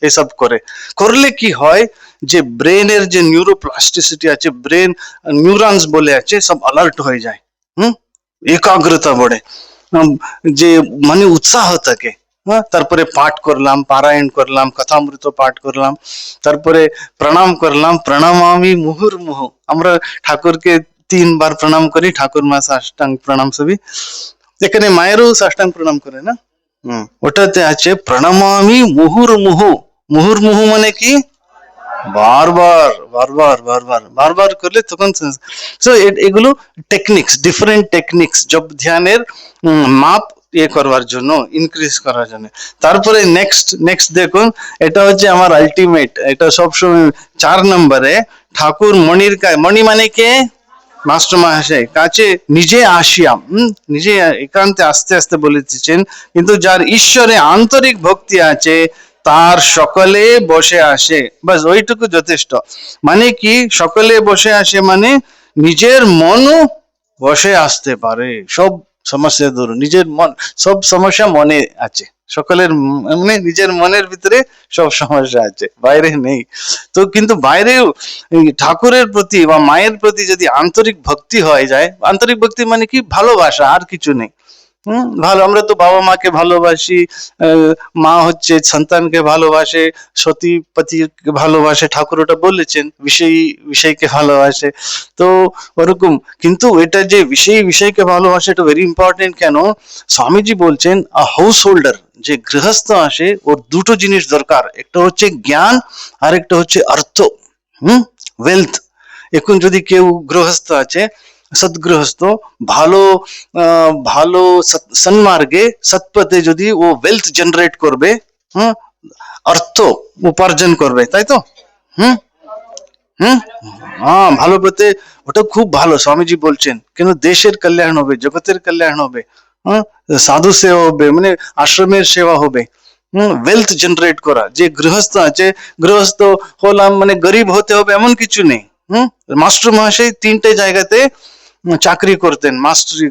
এসব করলে কি হয়, যে ব্রেনের যে নিউরোপ্লাস্টিসিটি আছে, ব্রেন নিউরনস বলে আছে, সব অ্যালার্ট হয়ে যায়। একাগ্রতা বাড়ে, যে মানে উৎসাহ থাকে। তারপরে পাঠ করলাম, পারায়ণ করলাম, কথামৃত পাঠ করলাম, তারপরে প্রণাম করলাম, প্রণামামি মুহুর্মুহু, আমরা ঠাকুরকে 3 বার প্রণাম করি, ঠাকুর মা সাষ্টাঙ্গ প্রণাম সবই। এখানে মায়েরও সাষ্টাঙ্গ প্রণাম করে না, ওটাতে আছে প্রণামামি মুহুর্মুহু। মুহুর্মুহু মানে কি বারবার বারবার বারবার বারবার করলে তখন। সো এগুলো টেকনিক্স, ডিফারেন্ট টেকনিক্স জব ধ্যানের মাপ ইয়ে করবার জন্য, ইনক্রিজ করার জন্য। তারপরে নেক্সট দেখুন, এটা হচ্ছে আমার আলটিমেট, এটা সবসময় 4 নম্বরে। ঠাকুর মণির মণি মানে কে, মাস্টার মহাশয় কাছে নিজে আসিয়াম, নিজে একান্তে আস্তে আস্তে বলেছেন, কিন্তু যার ঈশ্বরে আন্তরিক ভক্তি আছে তার সকলে বসে আসে, বাস ওইটুকু যথেষ্ট। মানে কি সকলে বসে আসে, মানে নিজের মনও বসে আসতে পারে, সব সমস্যা দূর। নিজের মন, সব সমস্যা মনে আছে সকলের, মানে নিজের মনের ভিতরে সব সমস্যা আছে, বাইরে নেই। তো কিন্তু বাইরেও ঠাকুরের প্রতি বা মায়ের প্রতি যদি আন্তরিক ভক্তি হয়ে যায়, আন্তরিক ভক্তি মানে কি ভালোবাসা, আর কিছু নেই। ভালো, আমরা তো বাবা মাকে ভালোবাসি, মা হচ্ছে সন্তানকে ভালোবাসে, সতী পতিকে ভালোবাসে, ঠাকুর ওটা বলেছেন বিষয়কে ভালোবাসে। তো ওরকম, কিন্তু এটা যে বিষয়কে ভালোবাসে এটা ভেরি ইম্পর্টেন্ট। কেন? স্বামীজি বলছেন হাউস হোল্ডার, যে গৃহস্থ আসে ওর দুটো জিনিস দরকার, একটা হচ্ছে জ্ঞান আর একটা হচ্ছে অর্থ, ওয়েলথ। এখন যদি কেউ গৃহস্থ আছে, সদ্গৃহস্থ, ভালো ভালো সন্মার্গে সৎপথে যদি ও ওয়েলথ জেনারেট করবে, হম অর্থ উপার্জন করবে, তাই তো? হুম হুম হ্যাঁ, ভালো পথে, ওটা খুব ভালো। স্বামীজি বলছেন কেন দেশের কল্যাণ হবে, জগতের কল্যাণ হবে, হ্যাঁ, সাধু সেবা হবে, মানে আশ্রমের সেবা হবে। ওয়েলথ জেনারেট করা, যে গৃহস্থ আছে, গৃহস্থ হলাম মানে গরিব হতে হবে এমন কিছু নেই। মাস্টার মহাশয় তিনটে জায়গাতে চাকরি করতেন, মাস্টারি,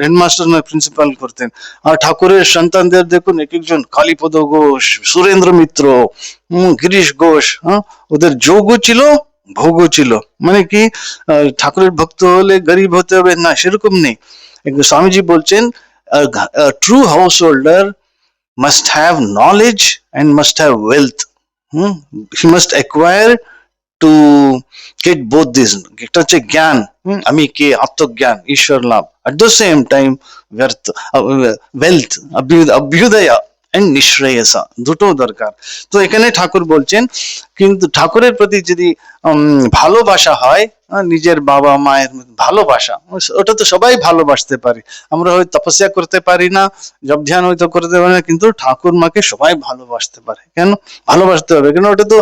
হেডমাস্টার নয় প্রিন্সিপাল করতেন। আর ঠাকুরের সন্তানদের দেখুন, এক একজন কালীপদ ঘোষ, সুরেন্দ্র মিত্র, গিরিশ ঘোষ, ওদের যোগও ছিল, ভোগও ছিল। মানে কি ঠাকুরের ভক্ত হলে গরিব হতে হবে না, সেরকম নেই। স্বামীজি বলছেন true house holder must have knowledge and must have wealth. He must acquire to get both these. একটা হচ্ছে জ্ঞান, আমি কে, আত্মজ্ঞান, ঈশ্বর লাভ, at the same time wealth, অভ্যুদয়া and নিঃশ্রেয়সা, দুটো দরকার। তো এখানে ঠাকুর বলছেন, কিন্তু ঠাকুরের প্রতি যদি ভালোবাসা হয়, নিজের বাবা মায়ের ভালোবাসা, ওটা তো সবাই ভালোবাসতে পারি। আমরা হয়তো তপস্যা করতে পারি না, জপ ধ্যান হয়তো করতে পারি না, কিন্তু ঠাকুর মাকে সবাই ভালোবাসতে পারে। কেন ভালোবাসতে হবে? কেন ওটা তো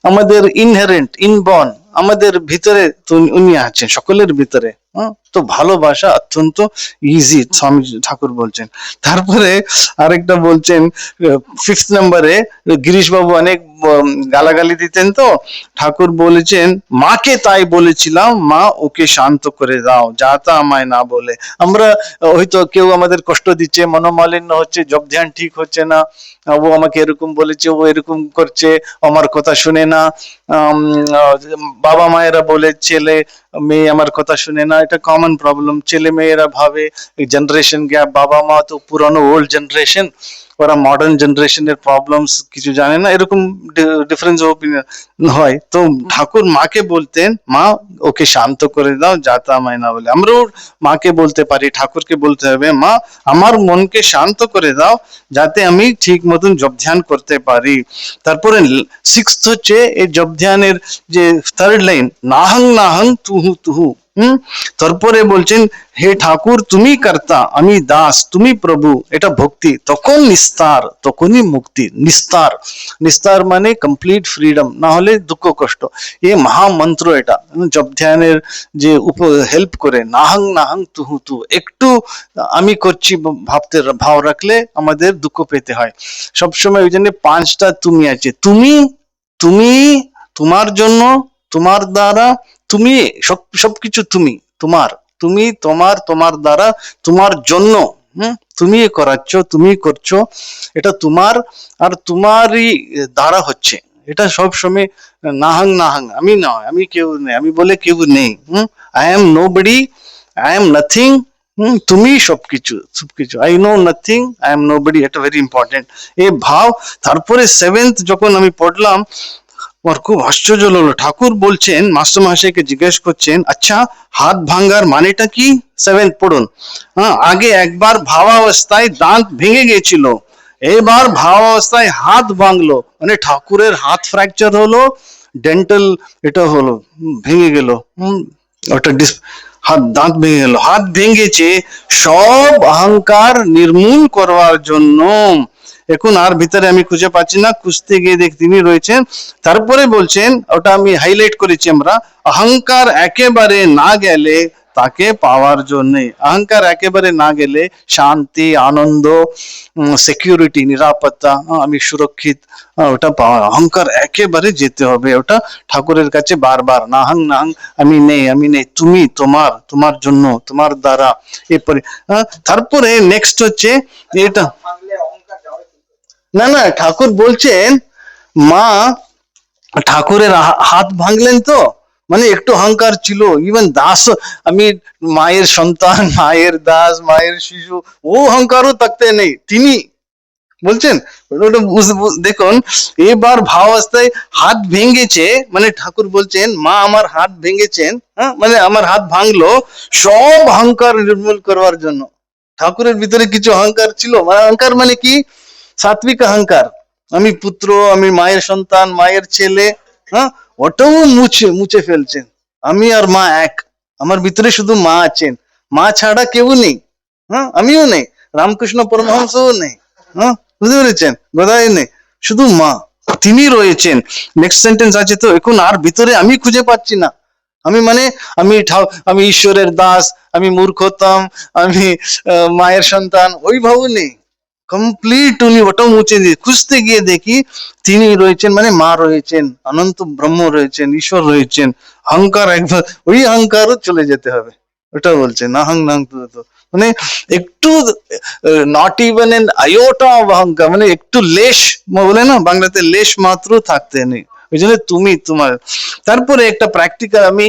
আমাদের ইনহেরেন্ট, ইনবর্ন, আমাদের ভিতরে তো উনি আছেন, সকলের ভিতরে। তো ভালোবাসা অত্যন্ত ইজি, স্বামী ঠাকুর বলছেন। তারপরে আরেকটা বলছেন 5th নম্বরে, গিরিশ বাবু অনেক গালাগালি দিতেন, তো ঠাকুর বলেছেন মাকে তাই বলেছিলাম, মা ওকে শান্ত করে দাও, যা তা আমায় না বলে। আমরা হয়তো কেউ আমাদের কষ্ট দিচ্ছে, মনোমালিন্য হচ্ছে, জব ধ্যান ঠিক হচ্ছে না, ও আমাকে এরকম বলেছে, ও এরকম করছে, আমার কথা শুনে না, বাবা মায়েরা বলে ছেলে মেয়ে আমার কথা শুনে না, এটা কমন প্রবলেম। ছেলে মেয়েরা ভাবে জেনারেশন গ্যাপ, বাবা মা তো পুরানো ওল্ড জেনারেশন, ওরা মডার্ন জেনারেশনের প্রবলেমস কিছু জানে না, এরকম ডিফারেন্স ওপিনিয়ন হয়। তো ঠাকুর মাকে বলতেন, মা ওকে শান্ত করে দাও, যাতা আমায় না বলে। আমরাও মাকে বলতে পারি, ঠাকুরকে বলতে হবে, মা আমার মনকে শান্ত করে দাও, যাতে আমি ঠিক মতন জপ ধ্যান করতে পারি। তারপরে 6th হচ্ছে এই জপ ধ্যানের যে 3rd লাইন, নাহং নাহং তুহু তুহু। তারপরে বলছেন, হে ঠাকুর তুমি কর্তা, আমি দাস, তুমি প্রভু, এটা ভক্তি। তখন নিস্তার, তখনই মুক্তি। নিস্তার, নিস্তার মানে কমপ্লিট ফ্রিডম, না হলে দুঃখ কষ্ট। এই মহামন্ত্র, এটা জপ ধ্যানের যে হেল্প করে, নাহং নাহং তুহু তু, একটু আমি করছি ভাব রাখলে আমাদের দুঃখ পেতে হয় সবসময়। ওই জন্য 5টা তুমি আছে, তুমি, তুমি, তোমার জন্য, তোমার দ্বারা, তুমি, সবকিছু তুমি, তোমার, তুমি, তোমার, তোমার দ্বারা, তোমার জন্য, তুমি করাচ্ছ, তুমি করছো, এটা তোমার আর তোমারই দ্বারা হচ্ছে। এটা সব সময় নাহাং নাহাং, আমি নয়, আমি কেউ নেই, আমি বলে কেউ নেই। I am nobody, I am nothing, তুমি সবকিছু, সবকিছু। I know nothing, I am nobody, এটা ভেরি ইম্পর্টেন্ট এই ভাব। তারপরে 7th যখন আমি পড়লাম, আমার খুব আশ্চর্য হলো। ঠাকুর বলছেন, মাস্টার মহাশয়কে জিজ্ঞেস করছেন, আচ্ছা হাত ভাঙ্গার মানেটা কি? 7th পড়ুন। আগে একবার ভাবাবস্থায় দাঁত ভেঙে গেছিল, এবার ভাবাবস্থায় হাত ভাঙলো, মানে ঠাকুরের হাত ফ্র্যাকচার হলো, ডেন্টাল এটা হলো, ভেঙে গেল। ওটা হাত, দাঁত ভেঙে গেল। হাত ভেঙেছে সব অহংকার নির্মূল করবার জন্য। এখন আর ভিতরে আমি খুঁজে পাচ্ছি না, খুঁজতে গিয়ে দেখ তিনি রয়েছেন। তারপরে বলছেন, ওটা আমি হাইলাইট করেছি, আমরা অহংকার একেবারে না গেলে তাকে পাওয়ার জন্য, অহংকার একেবারে না গেলে শান্তি, আনন্দ, সিকিউরিটি, নিরাপত্তা, আমি সুরক্ষিত, ওটা পাওয়া। অহংকার একেবারে যেতে হবে, ওটা ঠাকুরের কাছে বারবার, নাহং নাহং, আমি নেই, আমি নেই, তুমি, তোমার, তোমার জন্য, তোমার দ্বারা, এরপরে। তারপরে নেক্সট হচ্ছে এটা, না না, ঠাকুর বলছেন, মা ঠাকুরের হাত ভাঙলেন, তো মানে একটু অহংকার ছিল, ইভেন দাস, আমি মায়ের সন্তান, মায়ের দাস, মায়ের শিশু, ও অহংকারও থাকতে নেই। তিনি বলছেন ওটা দেখুন, এবার ভাবাবস্থায় হাত ভেঙেছে, মানে ঠাকুর বলছেন মা আমার হাত ভেঙেছেন, হ্যাঁ, মানে আমার হাত ভাঙলো সব অহংকার নির্মূল করবার জন্য। ঠাকুরের ভিতরে কিছু অহংকার ছিল, মানে অহংকার মানে কি, সাত্বিক অহংকার, আমি পুত্র, আমি মায়ের সন্তান, মায়ের ছেলে, হ্যাঁ, ওটাও মুছে মুছে ফেলছেন। আমি আর মা এক, আমার ভিতরে শুধু মা আছেন, মা ছাড়া কেউ নেই, হ্যাঁ, আমিও নেই, রামকৃষ্ণ পরমহংসও নেই, হ্যাঁ, বুঝতে পেরেছেন, বোধহয় নেই, শুধু মা, তিনি রয়েছেন। নেক্সট সেন্টেন্স আছে তো, এখন আর ভিতরে আমি খুঁজে পাচ্ছি না, আমি মানে আমি ঈশ্বরের দাস, আমি মূর্খতম, আমি মায়ের সন্তান, ওই ভাবও নেই, কমপ্লিট উনি ওটাও মুছে দিয়ে খুঁজতে গিয়ে দেখি তিনি রয়েছেন, মানে মা রয়েছেন, অনন্ত ব্রহ্ম রয়েছেন, ঈশ্বর রয়েছেন। অহংকার একবার, ওই অহংকারও চলে যেতে হবে, ওটা বলছে না হং নাং তো, মানে একটু, not even N iota of অহংকার, মানে একটু লেশ, বলে না বাংলাতে, লেশ মাত্র থাকতে নেই। ওই জন্য তুমি তোমার। তারপরে একটা প্র্যাকটিক্যাল, আমি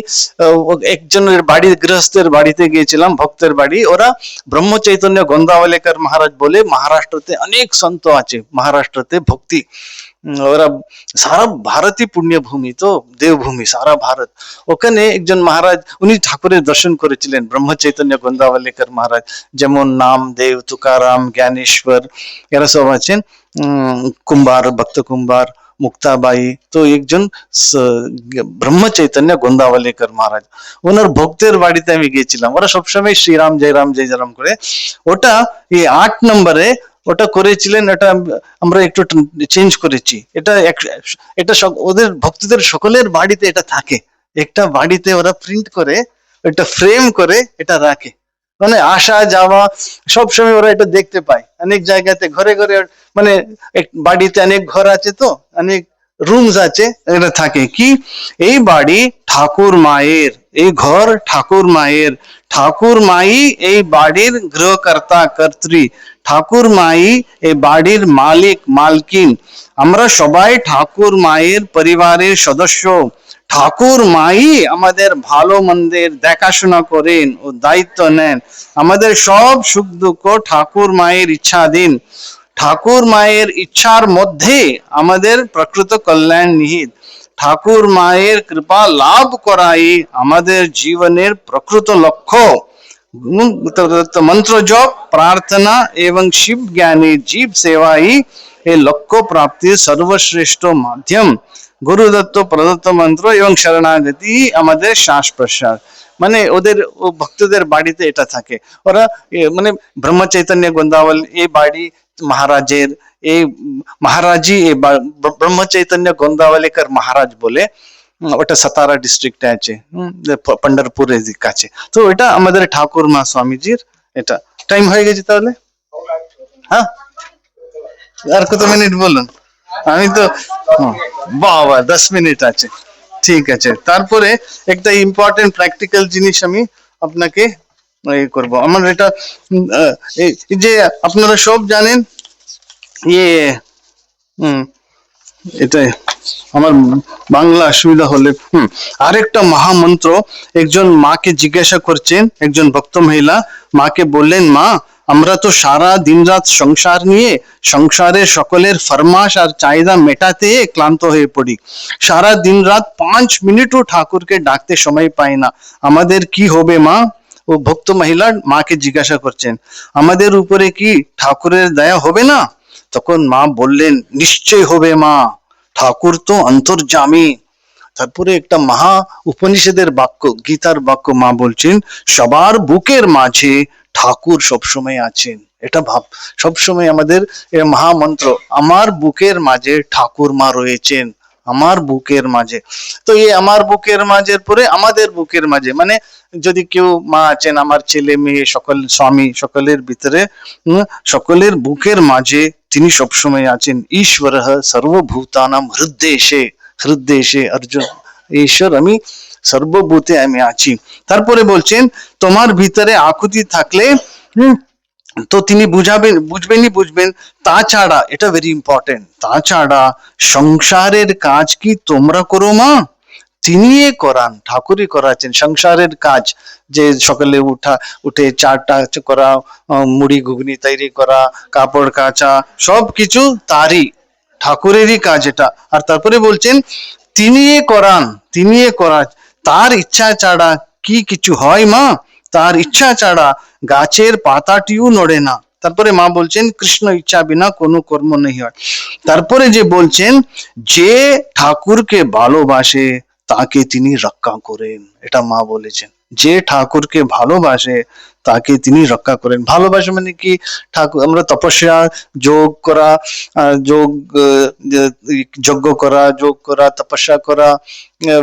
একজনের বাড়ি, গৃহস্থের বাড়িতে গিয়েছিলাম, ভক্তের বাড়ি, ওরা ব্রহ্ম চৈতন্য গন্দাবলেকর মহারাজ বলে, মহারাষ্ট্রতে অনেক সন্ত আছে, মহারাষ্ট্রতে ভক্তি, ওরা সারা ভারতই পুণ্যভূমি তো, দেবভূমি সারা ভারত। ওখানে একজন মহারাজ, উনি ঠাকুরের দর্শন করেছিলেন, ব্রহ্ম চৈতন্য গন্দাবলেকর মহারাজ, যেমন নামদেব, তুকারাম, জ্ঞানেশ্বর, এরা সব আছেন, কুম্ভার, ভক্ত কুম্ভার, মুক্তাবাই, তো একজন ব্রহ্ম চৈতন্য গন্দাবলেকর মহারাজ, ওনার ভক্তের বাড়িতে আমি গিয়েছিলাম। ওরা সবসময় শ্রীরাম জয় রাম জয় রাম করে। ওটা এই 8 নম্বরে ওটা করেছিলেন, এটা আমরা একটু চেঞ্জ করেছি, এটা এটা ওদের ভক্তদের সকলের বাড়িতে এটা থাকে, একটা বাড়িতে ওরা প্রিন্ট করে, এটা ফ্রেম করে এটা রাখে, মানে আসা যাওয়া সব সময় ওরা এটা দেখতে পায়, অনেক জায়গাতে ঘরে ঘরে, মানে বাড়িতে অনেক ঘর আছে তো, অনেক রুমস আছে, এটা থাকে কি, এই বাড়ি ঠাকুর মায়ের, এই ঘর ঠাকুর মায়ের, ঠাকুর মাই এই বাড়ির গৃহকর্তা কর্ত্রী, ঠাকুর মাই এই বাড়ির মালিক মালকিন, আমরা সবাই ঠাকুর মায়ের পরিবারের সদস্য, ঠাকুর মাই আমাদের ভালো মন্দের দেখাশোনা করেন ও দায়িত্ব নেন, আমাদের সব সুখ দুঃখ ঠাকুর মায়ের ইচ্ছাধীন, ঠাকুর মায়ের ইচ্ছার মধ্যে আমাদের প্রকৃত কল্যাণ নিহিত, ঠাকুর মায়ের কৃপা লাভ করাই আমাদের জীবনের প্রকৃত লক্ষ্য, मंत्र जप प्रार्थना एवं शिव ज्ञानी जीव सेवा ही এই লক্ষ্য প্রাপ্তির সর্বশ্রেষ্ঠ মাধ্যম, গুরুদত্ত প্রদত্ত মন্ত্র এবং শরণাগতি আমাদের শ্বাস প্রশ্বাস, মানে ওদের ভক্তদের বাড়িতে এটা থাকে। ওরা মানে ব্রহ্ম চৈতন্য গোন্দাবল এই বাড়ি মহারাজের, এই মহারাজি ব্রহ্ম চৈতন্য গোন্দাবলেকর মহারাজ বলে, ওটা সাতারা ডিস্ট্রিক্টে আছে, পন্ডরপুরের কাছে। তো এটা আমাদের ঠাকুর মা স্বামীজির। এটা টাইম হয়ে গেছে তাহলে, হ্যাঁ আর কত মিনিট বলুন, আমি তো বাবা 10 মিনিট আছে, ঠিক আছে। তারপরে একটা ইম্পর্টেন্ট প্র্যাকটিক্যাল জিনিস আমি আপনাকে করব, আমার এটা যে আপনারা সব জানেন, ইয়ে এটাই আমার বাংলা অসুবিধা হলে, আরেকটা মহামন্ত্র, একজন মাকে জিজ্ঞাসা করছেন, একজন ভক্ত মহিলা মাকে বললেন, মা আমরা তো সারা দিন রাত সংসার নিয়ে, সংসারের সকলের ফরমাস আর চাহিদা মেটাতে ক্লান্ত হয়ে পড়ি, সারা দিন রাত 5 মিনিটও ঠাকুরকে ডাকতে সময় পাই না, আমাদের কি হবে মা? ও ভক্ত মহিলা মাকে জিজ্ঞাসা করছেন, আমাদের উপরে কি ঠাকুরের দয়া হবে না? তখন মা বললেন, নিশ্চয় হবে মা, ঠাকুর তো অন্তর্যামী। তারপরে একটা মহা উপনিষদের বাক্য, গীতার বাক্য, মা বলছেন, সবার বুকের মাঝে ঠাকুর সবসময় আছেন। এটা ভাব, সবসময় আমাদের মহামন্ত্র, আমার বুকের মাঝে ঠাকুর মা রয়েছেন, আমার বুকের মাঝে। তো এই আমার বুকের মাঝের পরে আমাদের বুকের মাঝে, মানে যদি কেউ মা আছেন, আমার ছেলে মেয়ে সকল, স্বামী, সকলের ভিতরে, সকলের বুকের মাঝে তিনি সবসময় আছেন। ঈশ্বর সর্বভূতানাম হৃদ্দেশে, হৃদ্দেশে অর্জুন, ঈশ্বর আমি সর্বভূতে আমি আছি। তারপরে বলছেন, তোমার ভিতরে আকুতি থাকলে তো তিনি বুঝবেন। তাছাড়া, এটা ভেরি ইম্পর্টেন্ট, তাছাড়া সংসারের কাজ কি তোমরা করো মা? তিনি করান, ঠাকুরই করাচ্ছেন সংসারের কাজ, যে সকালে উঠে চাটা করা, মুড়ি ঘুগনি তৈরি করা, কাপড় কাচা, সবকিছু তারই, ঠাকুরেরই কাজ এটা। আর তারপরে বলছেন তিনি করান, তিনি করা, তার ইচ্ছা ছাড়া কি কিছু হয় মা? তার ইচ্ছা ছাড়া গাছের পাতাটিও নড়ে না। তারপরে মা বলছেন কৃষ্ণ ইচ্ছা বিনা কোনো কর্ম নেই হয়। তারপরে যে বলছেন যে ঠাকুরকে ভালোবাসে তাকে তিনি রক্ষা করেন, এটা মা বলেছেন। যে ঠাকুরকে ভালোবাসে তাকে তিনি রক্ষা করেন। ভালোবাসা মানে কি? ঠাকুর, আমরা তপস্যা, যোগ করা, যোগ, যজ্ঞ করা, যোগ করা, তপস্যা করা,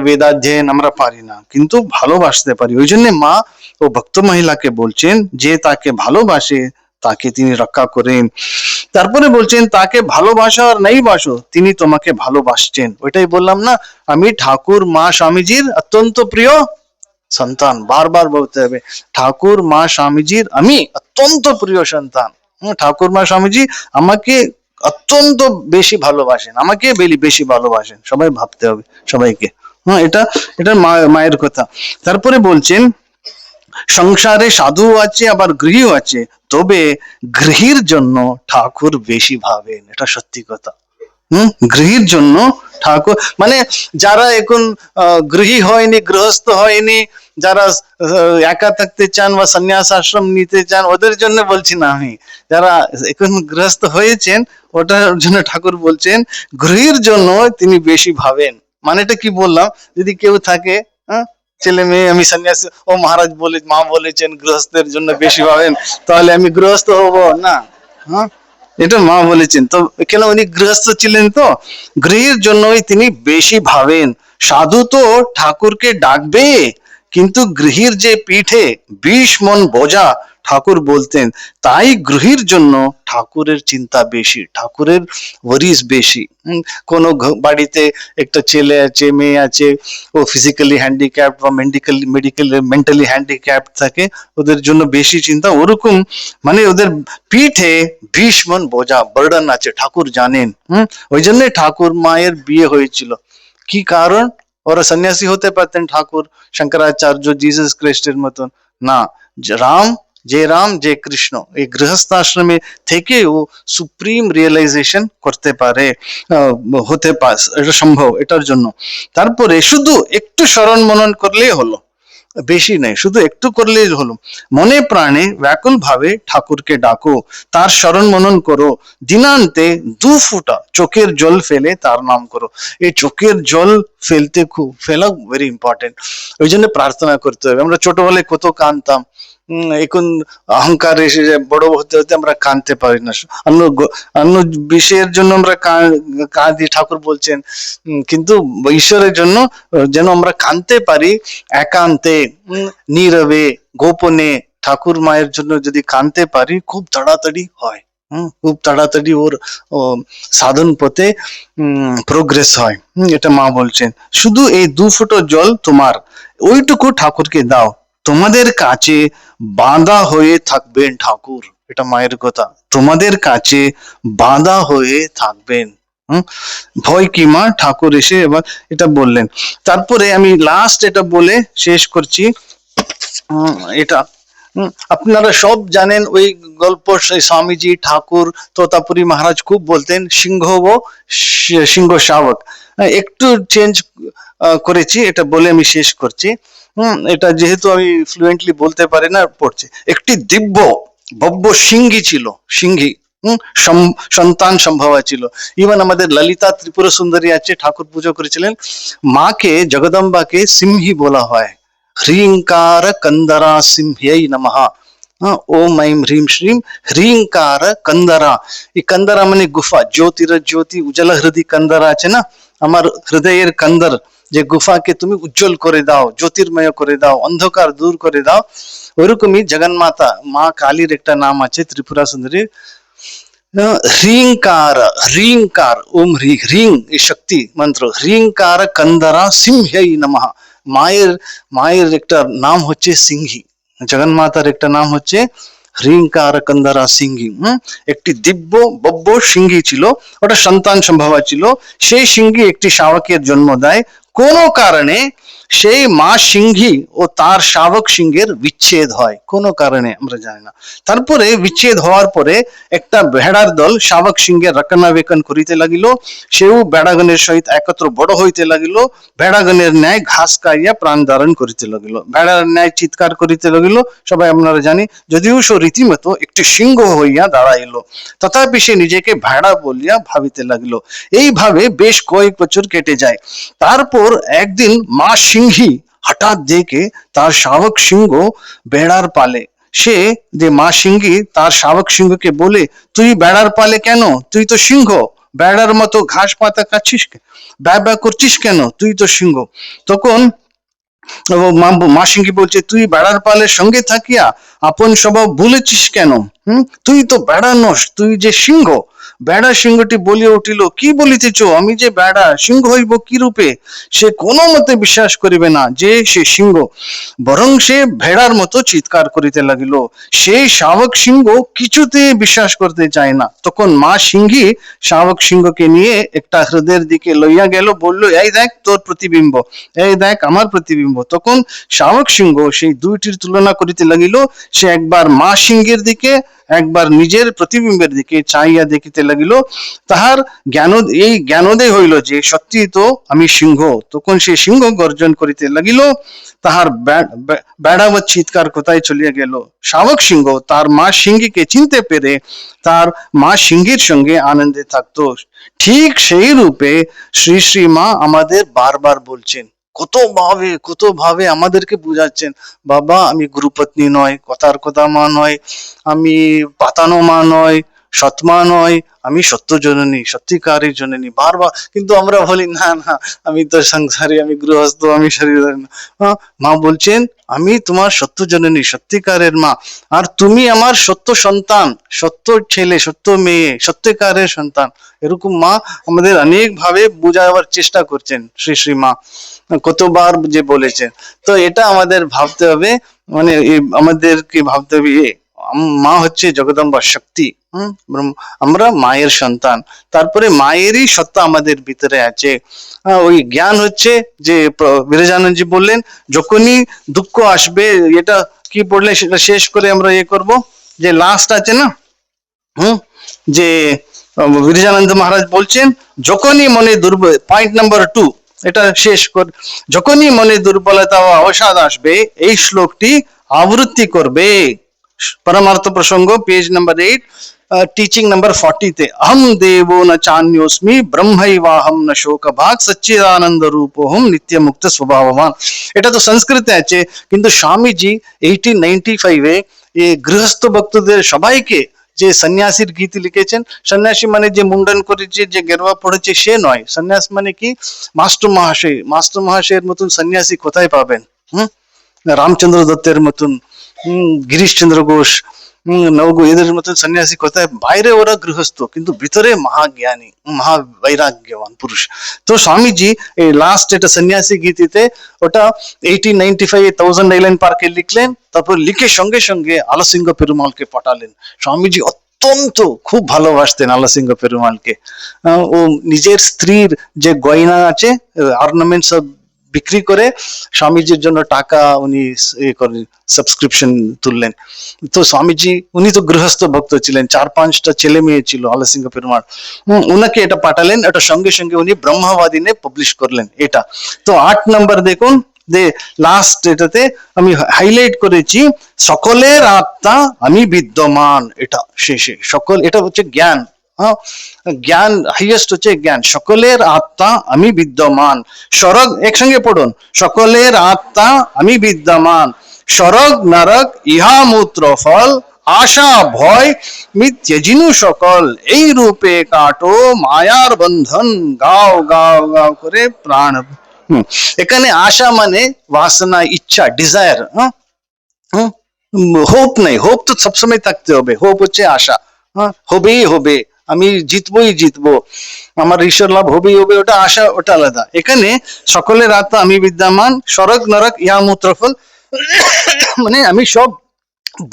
বেদাধ্যয়ন আমরা পারি না, কিন্তু ভালোবাসতে পারি। ওই জন্য মা ও ভক্ত মহিলাকে বলছেন যে তাকে ভালোবাসে তাকে তিনি রক্ষা করেন। তারপরে বলছেন তাকে ভালোবাসা আর নাই বাসো, তিনি তোমাকে ভালোবাসছেন। ওইটাই বললাম না, আমি ঠাকুর মা স্বামীজির অত্যন্ত প্রিয় সন্তান। বারবার বলতে হবে, ঠাকুর মা স্বামীজির আমি অত্যন্ত প্রিয় সন্তান। ঠাকুর মা স্বামীজি আমাকে অত্যন্ত বেশি ভালোবাসেন, আমাকে বেশি ভালোবাসেন। সবাই ভাবতে হবে, সবাইকে। হ্যাঁ, এটা মায়ের কথা। তারপরে বলছেন সংসারে সাধু আছে আবার গৃহীও আছে, তবে গৃহীর জন্য ঠাকুর বেশি ভাবেন। এটা সত্যি কথা। গৃহীর জন্য ঠাকুর, মানে যারা এখন গৃহী হয়নি, গৃহস্থ হয়নি, যারা একা থাকতে চান বা সন্ন্যাস আশ্রম নিতে চান, ওদের জন্য বলছি না আমি। যারা এখন গৃহস্থ হয়েছেন, ওটার জন্য ঠাকুর বলছেন গৃহীর জন্য তিনি বেশি ভাবেন। মানে এটা কি বললাম, যদি কেউ থাকে ছেলে মেয়ে, আমি সন্ন্যাসী, ও মহারাজ বলে, মা বলেছেন গৃহস্থের জন্য বেশি ভাবেন, তাহলে আমি গৃহস্থ হব না। হ্যাঁ, এটা মা বলেছেন। তো কেন, উনি গৃহস্থ ছিলেন, তো গৃহীর জন্যই তিনি বেশি ভাবেন। সাধু তো ঠাকুরকে ডাকবে, কিন্তু গৃহীর যে পিঠে 20 মন বোঝা, ঠাকুর বলতেন, তাই গৃহীর জন্য ঠাকুরের চিন্তা বেশি, ঠাকুরের ওয়ারিস বেশি। কোনো বাড়িতে একটা ছেলে আছে, মেয়ে আছে, ও ফিজিক্যালি হ্যান্ডিক্যাপ বা মেন্টালি হ্যান্ডিক্যাপ থাকে, ওদের জন্য বেশি চিন্তা। ওরকম মানে ওদের পিঠে 20 মন বোঝা, বার্ডেন আছে, ঠাকুর জানেন। ওই জন্য ঠাকুর মায়ের বিয়ে হয়েছিল। কি কারণ? ওরা সন্ন্যাসী হতে পারতেন, ঠাকুর শঙ্করাচার্য, জিসাস খ্রিস্টের মতন না। রাম যে কৃষ্ণ, এই গৃহস্থ আশ্রমে থেকে ও সুপ্রিম রিয়েলাইজেশন করতে পারে, হতে পারে, এটা সম্ভব, এটার জন্য। তারপরে শুধু একটু স্মরণ মনন করলেই হলো, বেশি নেই, শুধু একটু করলেই হলো। মনে প্রাণে ব্যাকুল ভাবে ঠাকুরকে ডাকো, তার স্মরণ মনন করো, দিনান্তে 2 ফোঁটা চোখের জল ফেলে তার নাম করো। এই চোখের জল ফেলা ভেরি ইম্পর্টেন্ট। ওই জন্য প্রার্থনা করতে হবে। আমরা ছোটবেলায় কত কাঁদতাম, এখন অহংকার এসে যায়, বড় হতে হতে আমরা কাঁদতে পারি না। অন্য বিষয়ের জন্য আমরা কাঁদি, ঠাকুর বলছেন, কিন্তু ঈশ্বরের জন্য যেন আমরা কাঁদতে পারি একান্তে, নীরবে, গোপনে। ঠাকুর মায়ের জন্য যদি কাঁদতে পারি, খুব তাড়াতাড়ি হয়, খুব তাড়াতাড়ি ওর সাধন পথে প্রোগ্রেস হয়। এটা মা বলছেন। শুধু এই 2 ফোঁটা জল তোমার, ওইটুকু ঠাকুরকে দাও, তোমাদের কাছে বাঁধা হয়ে থাকবেন ঠাকুর। এটা মায়ের কথা, তোমাদের কাছে বাঁধা হয়ে থাকবেন। ভয় কি মা? ঠাকুর এসে এবার এটা বললেন। তারপরে আমি লাস্ট এটা বলে শেষ করছি। এটা আপনারা সব জানেন, ওই গল্প, স্বামীজি, ঠাকুর, তোতাপুরি মহারাজ খুব বলতেন সিংহ শাবক। একটু চেঞ্জ করেছি, এটা বলে আমি শেষ করছি। এটা যেহেতু আমি ফ্লুয়েন্টলি বলতে পারি না, পড়ছি। একটি দিব্য ভব্য সিংহী ছিল, সিংহী সন্তান সম্ভবা ছিল। ইভেন আমাদের ললিতা ত্রিপুরা সুন্দরী আছে, ঠাকুর পুজো করেছিলেন। মাকে, জগদম্বাকে সিংহী বলা হয়। হ্রিংকার কন্দরা সিংহ্যೈ নমঃ। ওম ऐं ह्रीं श्रीं হ্রিংকার কন্দরা। এই কন্দরা মানে গুফা, জ্যোতির জ্যোতি, উজ্জ্বল হৃদয় কন্দরা আছে না, আমার হৃদয়ের কন্দর, যে গুফাকে তুমি উজ্জ্বল করে দাও, জ্যোতির্ময় করে দাও, অন্ধকার দূর করে দাও। ওইরকমই জগন্মাতা মা কালীর একটা নাম আছে, ত্রিপুরা সুন্দরী। হ্রিংকার ওম হ্রিং, এই শক্তি মন্ত্র। হ্রিংকার কন্দরা সিংহ্যై নমঃ। মায়ের একটা নাম হচ্ছে সিংহী, জগন্মাতার একটা নাম হচ্ছে হ্রিংকার কন্দরা সিংহী। একটি দিব্য ভব্য সিংহী ছিল, ওটা সন্তান সম্ভবা ছিল। সেই সিংহী একটি শাবকের জন্ম দেয়। কোনো কারণে সেই মা সিংহী ও তার শাবক সিংহের বিচ্ছেদ হয়, কোনো কারণে আমরা জানি না। তারপরে বিচ্ছেদ হওয়ার পরে একটা ভেড়ার দল শাবক সিংহের রক্ষণাবেক্ষণ করিতে লাগিল, সেও বেড়াগণের সহিত একত্র বড় হইতে লাগিল, ভেড়াগণের ন্যায় ঘাস খাইয়া প্রাণ ধারণ করিতে লাগিল, ভেড়ার ন্যায় চিৎকার করিতে লাগিল, সবাই আপনারা জানি, যদিও সে রীতিমতো একটি সিংহ হইয়া দাঁড়াইল, তথাপি সে নিজেকে ভেড়া বলিয়া ভাবিতে লাগিল। এইভাবে বেশ কয়েক বছর কেটে যায়। তারপর একদিন মা সিংহী হঠাৎ দেখে তার শাবক সিংহ বেড়ার পালে। সে যে মা সিংহী তার শাবক সিংহকে বলে, তুই বেড়ার পালে কেন? তুই তো সিংহ, বেড়ার মতো ঘাস পাতা খাচ্ছিস, ব্যা করছিস কেন? তুই তো সিংহ। তখন মা সিংহী বলছে, তুই বেড়ার পালের সঙ্গে থাকিয়া আপন স্বভাব ভুলেছিস কেন? তুই তো বেড়া নস, তুই যে সিংহ। বেড়া সিংহটি বলিয়া উঠিল, কি বলিতেছ? আমি যে বেড়া, সিংহ হইব কি রূপে? সে কোনো মতে বিশ্বাস করিবে না যে সে সিংহ, বরং সে ভেড়ার মতো চিৎকার করিতে লাগিল। সেই শাবক সিংহ কিছুতে বিশ্বাস করতে চায় না। তখন মা সিংহী শাবক সিংহকে নিয়ে একটা হ্রদের দিকে লইয়া গেল, বলল, এই দেখ তোর প্রতিবিম্ব, এই দেখ আমার প্রতিবিম্ব। তখন শাবক সিংহ সেই দুইটির তুলনা করিতে লাগিল। সে একবার মা সিংহের দিকে, একবার নিজের প্রতিবিম্বের দিকে চাইয়া দেখিতে লাগিল। তাহার এই জ্ঞানোদয় হইল যে সত্যি তো আমি সিংহ। তখন সে সিংহ গর্জন করিতে লাগিল। তাহার বেড়াবৎ চিৎকার কোথায় চলিয়া গেল। শাবক সিংহ তার মা সিংহীকে চিনতে পেরে তার মা সিংহীর সঙ্গে আনন্দে থাকতো। ঠিক সেই রূপে শ্রী শ্রী মা আমাদের বারবার বলছেন, কত ভাবে আমাদেরকে বুঝাচ্ছেন, বাবা আমি গুরুপত্নী নয়, কথার কথা মা নয়, আমি পাতানো মা নয়, সৎমা নয়, আমি সত্য জননী, সত্যিকারের জননী, বারবার। কিন্তু আমরা বলি না না, আমি তো সংসারী, আমি গৃহস্থ, আমি শরীর। মা বলছেন, আমি তোমার সত্য জননী, সত্যিকারের মা, আর তুমি আমার সত্য সন্তান, সত্য ছেলে, সত্য মেয়ে, সত্যিকারের সন্তান। এরকম মা আমাদের অনেক ভাবে বুঝাবার চেষ্টা করছেন শ্রী শ্রী মা, কতবার যে বলেছেন। তো এটা আমাদের ভাবতে হবে, মানে আমাদেরকে ভাবতে হবে, মা হচ্ছে জগদম্বা শক্তি, আমরা মায়ের সন্তান। তারপরে মায়েরই সত্তা আমাদের ভিতরে আছে। ওই জ্ঞান হচ্ছে যে বিরাজানন্দজি বললেন, যখনই দুঃখ আসবে, এটা কি পড়লে সেটা শেষ করে আমরা করব, যে লাস্ট আছে না, যে বিরাজানন্দ মহারাজ বলছেন, যখনই মনে দুর্বল, পয়েন্ট নাম্বার 2, এটা শেষ কর, যখনই মনে দুর্বলতা ও অবসাদ আসবে, এই শ্লোকটি আবৃত্তি করবে। परमार्थ प्रसंग पेज नंबर 8, टीचिंग नंबर 40 তে, अहम देवो न चान्योस्मि ब्रह्मैवाहम न शोक भाग सच्चिदानंद रूपोहम नित्य मुक्त स्वभाववान। এটা তো সংস্কৃতে আছে, কিন্তু স্বামীজি 1895 এ এই গৃহস্থ ভক্তদের সবাইকে যে সন্ন্যাসীর গীত লিখেছেন। সন্ন্যাসী মানে যে মুন্ডন করেছে, যে গেরুয়া পড়েছে, সে নয়। সন্ন্যাস মানে কি, মাস্টার মহাশয়। মাস্টার মহাশয়ের মতন সন্ন্যাসী কোথায় পাবেন? রামচন্দ্র দত্তের মতন, গিরিশচন্দ্র ঘোষ, নবগো, এদের মতন সন্ন্যাসী কোথায়? বাইরে ওরা গৃহস্থ, কিন্তু ভিতরে মহাজ্ঞানী, মহাবৈরাগ্যবান পুরুষ। তো স্বামীজি এই লাস্ট এটা সন্ন্যাসী গীতিতে, ওটা 1895 1000 আইল্যান্ড পার্কে লিখলেন। তারপর লিখে সঙ্গে সঙ্গে আলাসিংহ পেরুমালকে পাঠালেন। স্বামীজি অত্যন্ত খুব ভালোবাসতেন আলাসিংহ পেরুমালকে। ও নিজের স্ত্রীর যে গয়না আছে, অর্নামেন্টস বিক্রি করে স্বামীজির জন্য টাকা উনি সাবস্ক্রিপশন তুললেন। তো স্বামীজি, উনি তো গৃহস্থ ভক্ত ছিলেন, 4-5টা ছেলে মেয়ে ছিল আলাসিংহ পেরুমাল, উনাকে এটা পাঠালেন। এটা সঙ্গে সঙ্গে উনি ব্রহ্মবাদিনে পাবলিশ করলেন এটা। তো 8 নম্বর দেখুন, যে লাস্ট এটাতে আমি হাইলাইট করেছি, সকলের আত্মা আমি বিদ্যমান। এটা শেষে সকল, এটা হচ্ছে জ্ঞান। জ্ঞান হাইয়েস্ট হচ্ছে জ্ঞান। সকলের আত্মা আমি বিদ্যমান, স্বর্গ, একসঙ্গে পড়ুন, সকলের আত্মা আমি বিদ্যমান, স্বর্গ নরক ইহা মূত্র ফল, আশা ভয় মিথ্যজিনু সকল, এই রূপে কাটো মায়ার বন্ধন, গাও গাও গাও করে প্রাণ। এখানে আশা মানে বাসনা, ইচ্ছা, ডিজায়ার। হোপ নাই, হোপ তো সবসময় থাকতে হবে, হোপ হচ্ছে আশা। হবেই হবে, আমি জিতবই জিতবো, আমার ঈশ্বর লাভ হবেই হবে, ওটা আশা, ওটা আলাদা। এখানে সকলের আত্মা আমি বিদ্যমান, স্বর্গ নরক ইহা মূত্রফল, মানে আমি সব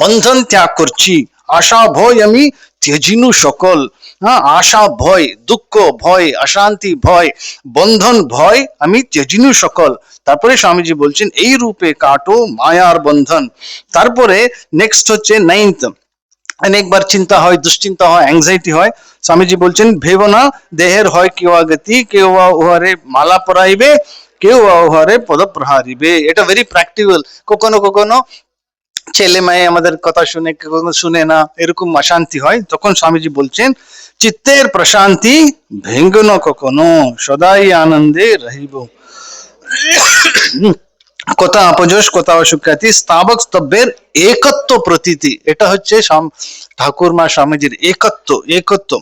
বন্ধন ত্যাগ করছি, আশা ভয় আমি ত্যাজিনু সকল। হ্যাঁ, আশা ভয়, দুঃখ ভয়, অশান্তি ভয়, বন্ধন ভয় আমি ত্যাজিনু সকল। তারপরে স্বামীজি বলছেন এই রূপে কাটো মায়ার বন্ধন। তারপরে নেক্সট হচ্ছে নাইনথ, অনেকবার চিন্তা হয়, দুশ্চিন্তা হয়, অ্যাংজাইটি হয়। স্বামীজি বলছেন ভেবো না দেহের হয় কেউ গতি, কেউ উহারে মালা পরাইবে, কেউ উহারে পদ প্রহারিবে। এটা ভেরি প্র্যাকটিক্যাল। কখনো কখনো ছেলে মেয়ে আমাদের কথা শুনে, কখনো শুনে না, এরকম অশান্তি হয়, তখন স্বামীজি বলছেন চিত্তের প্রশান্তি ভেঙ্গ না কখনো, সদাই আনন্দে রহিব। কথা আপযশ কথা অসুখ্যাতি স্তাবক স্তব্ধের একত্ব প্রতীতি। এটা হচ্ছে ঠাকুর মা স্বামীজির একত্ব। একত্ব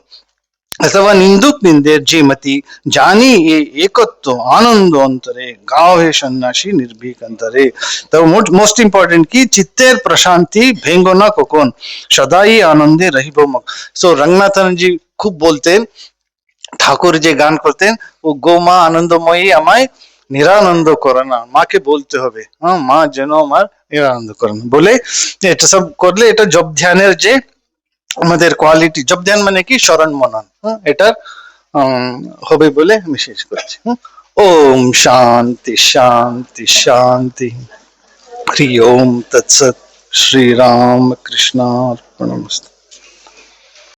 অথবা নিন্দুক নিন্দের যে মতি জানি এ একত্ব আনন্দ অন্তরে গাও হে সন্ন্যাসী নির্ভীক অন্তরে। তো মোস্ট ইম্পর্টেন্ট কি চিত্তের প্রশান্তি ভেঙ্গ না কখন, সদাই আনন্দে রহিব মক। সো রঙ্গনাথন জি খুব বলতেন, ঠাকুর যে গান করতেন, ও গো মা আনন্দময়ী আমায় নিরানন্দ করে না, মাকে বলতে হবে, হ্যাঁ মা যেন আমার নিরানন্দ করে না বলে। এটা সব করলে এটা জপ ধ্যানের যে আমাদের কোয়ালিটি, জপ ধ্যান মানে কি স্মরণ মনন, এটা হবে বলে আমি শেষ করছি। ওম শান্তি শান্তি শান্তি। হরি ওম তৎসৎ। শ্রী রাম কৃষ্ণার্পণমস্তু।